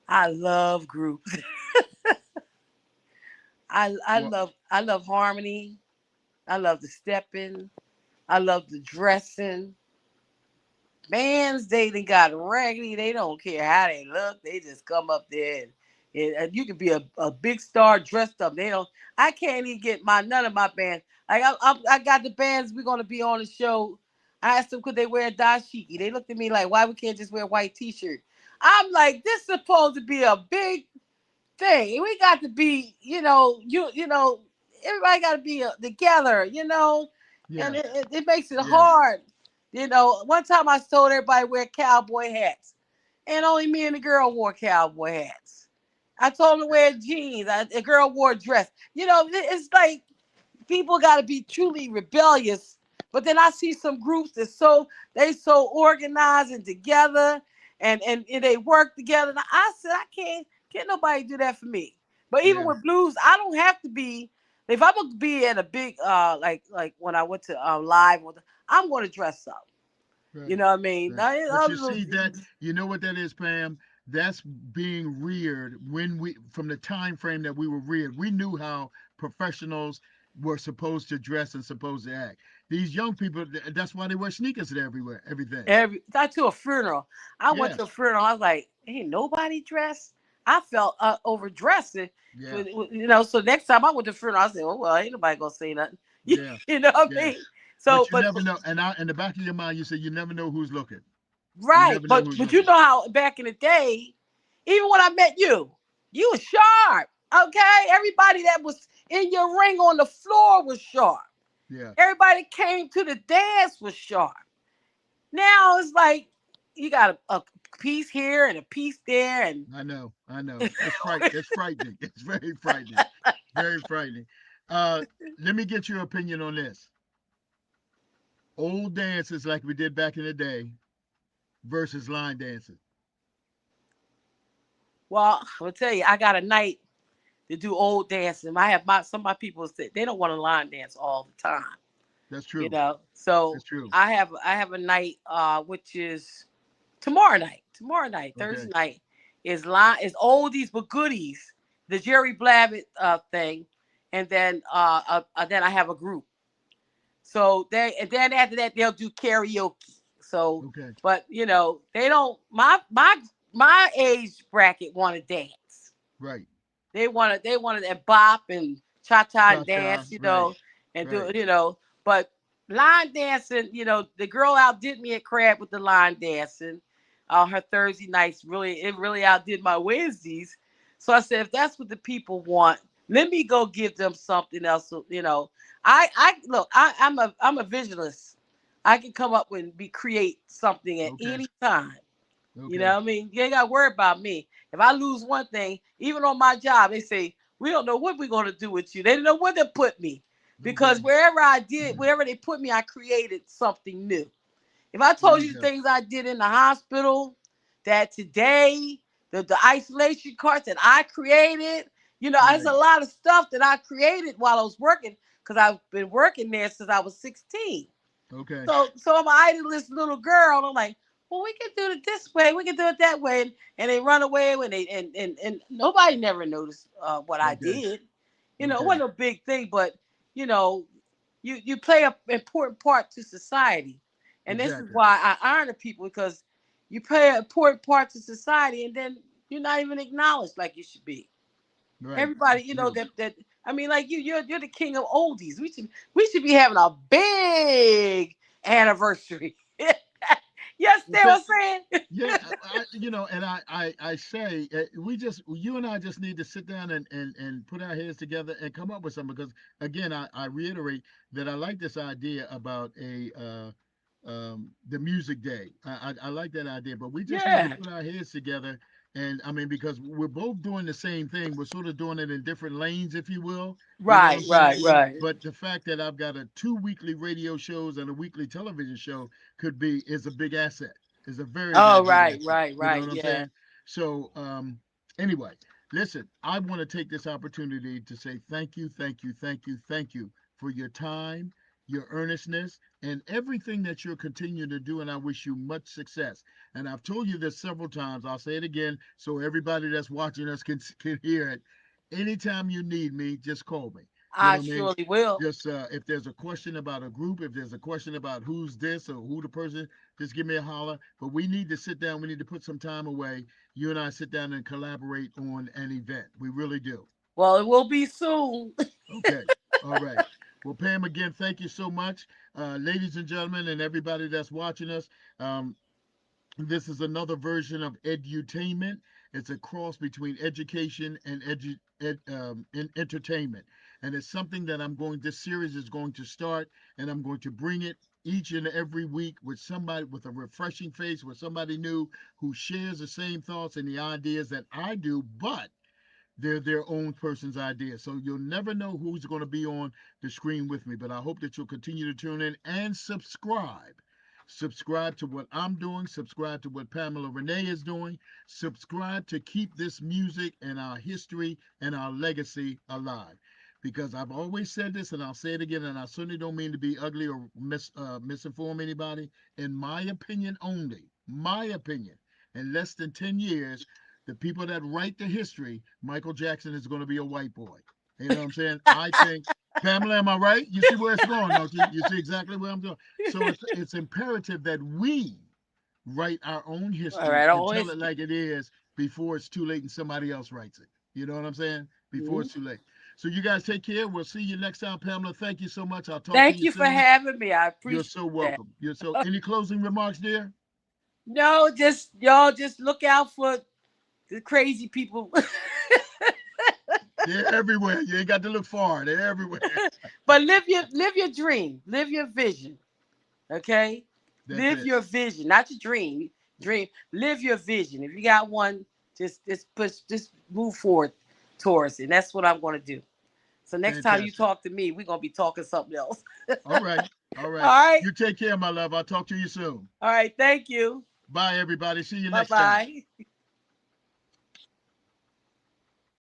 I love groups. Well, I love harmony. I love the stepping. I love the dressing. Bands, they done got raggedy. They don't care how they look. They just come up there and you can be a big star dressed up. They don't. I can't even get none of my bands. Like I got the bands we're gonna be on the show. I asked them could they wear dashiki. They looked at me like, why we can't just wear a white t-shirt? I'm like, this is supposed to be a big thing. We got to be, everybody got to be together, and yeah. it makes it Yeah. hard. One time I told everybody wear cowboy hats, and only me and the girl wore cowboy hats. I told them to wear jeans. A girl wore a dress. It's like people got to be truly rebellious. But then I see some groups that they so organized and together, and they work together. And I said, I can't nobody do that for me. But even Yeah. with blues, I don't have to be. If I'm gonna be at a big like when I went to live, I'm gonna dress up. You Right. know what I mean? Right. But you see that, you know what that is, Pam? That's being reared when we, from the time frame that we were reared, we knew how professionals were supposed to dress and supposed to act. These young people, that's why they wear sneakers to everywhere, everything. Got to a funeral. I went Yeah. to a funeral. I was like, ain't nobody dressed. I felt overdressing. Yeah. So next time I went to a funeral, I said, oh, well, ain't nobody gonna say nothing. Yeah. You know what I Yeah. mean? So, But you but never know. And in the back of your mind, you say you never know who's looking. You right, never know but who's but you looking. know how back in the day, even when I met you was sharp. Okay, everybody that was in your ring on the floor was sharp. Yeah. Everybody came to the dance was sharp. Now it's like you got a piece here and a piece there, and I know. I know. It's frightening. It's very frightening. Very frightening. Uh, Let me get your opinion on this. Old dances like we did back in the day versus line dancing. well, I'll tell you, I got a night to do old dancing. I have some of my people say they don't want to line dance all the time, That's true. So That's true. I have a night which is tomorrow night. Tomorrow night, Thursday Okay. night is oldies but goodies, the Jerry Blabbett thing, and then I have a group. So they and then after that they'll do karaoke. So, Okay. but they don't. My age bracket want to dance. Right. They wanted to bop and cha cha Cha and cha. dance, Right. and Right. do. But line dancing, the girl outdid me at crab with the line dancing. Her Thursday nights really outdid my Wednesdays. So I said, if that's what the people want, let me go give them something else. So, I look, I'm a visualist. I can come up with and create something at Okay. any time. You Okay. know what I mean? You ain't got to worry about me. If I lose one thing, even on my job, they say, we don't know what we're going to do with you. They didn't know where to put me. Because Okay. wherever they put me, I created something new. If I There told you you the go. things I did in the hospital, that today, the isolation carts that I created, there's Right. a lot of stuff that I created while I was working because I've been working there since I was 16. Okay. So I'm an idolist little girl. And I'm like, well, we can do it this way, we can do it that way, and they run away when they and nobody never noticed what I Okay. did. It Okay. wasn't a big thing, but you know, you play an important part to society, and this is Exactly. why I honor people because you play an important part to society, and then you're not even acknowledged like you should be. Right. Everybody, That's true. that I mean, like you're the king of oldies. We should be having a big anniversary. You understand Okay. what I'm Yeah, saying? and I say you and I just need to sit down and put our heads together and come up with something because again I reiterate that I like this idea about the music day. I like that idea, but we just need to Yeah. put our heads together and I mean because we're both doing the same thing, we're sort of doing it in different lanes, if you will. You know what Right, I'm saying? right, right. But the fact that I've got a two weekly radio shows and a weekly television show is a big asset, is a very, very Oh, big right, asset. right, You know right. what I'm Yeah. saying? So, anyway, listen, I want to take this opportunity to say thank you, thank you, thank you, thank you for your time, your earnestness, and everything that you're continuing to do. And I wish you much success. And I've told you this several times. I'll say it again so everybody that's watching us can hear it. Anytime you need me, just call me. You know I what I mean? surely will. Just if there's a question about a group, if there's a question about who's this or who the person, just give me a holler. But we need to sit down. We need to put some time away. You and I sit down and collaborate on an event. We really do. Well, it will be soon. Okay. All right. Well, Pam, again, thank you so much. Ladies and gentlemen, and everybody that's watching us, um, this is another version of Edu-Tainment. It's a cross between education and entertainment. And it's something that this series is going to start, and I'm going to bring it each and every week with somebody with a refreshing face, with somebody new who shares the same thoughts and the ideas that I do, but they're their own person's ideas. So you'll never know who's going to be on the screen with me, but I hope that you'll continue to tune in and subscribe. Subscribe to what I'm doing. Subscribe to what Pamela Renee is doing. Subscribe to keep this music and our history and our legacy alive. Because I've always said this, and I'll say it again, and I certainly don't mean to be ugly or misinform anybody. In my opinion only, my opinion, in less than 10 years, the people that write the history, Michael Jackson is going to be a white boy. You know what I'm saying? I think, Pamela, am I right? You see where it's going, don't you? You see exactly where I'm going. So it's imperative that we write our own All history right, and all tell it history. like it is before it's too late and somebody else writes it. You know what I'm saying? Before Mhm. it's too late. So you guys take care. We'll see you next time, Pamela. Thank you so much. I'll talk to Thank you you for soon. having me. I You're appreciate so that. welcome. You're so. Any closing remarks, dear? No, just y'all just look out for the crazy people. They're everywhere. You ain't got to look far. They're everywhere. But live your dream. Live your vision. Okay? That's Live it. your vision, not your dream. Dream. Live your vision. If you got one, just push, just move forward towards it. And that's what I'm gonna do. So next time you Fantastic. talk to me, we're gonna be talking something else. All right. All All right. right. You take care, my love. I'll talk to you soon. All right. Thank you. Bye, everybody. See you Bye next time. bye.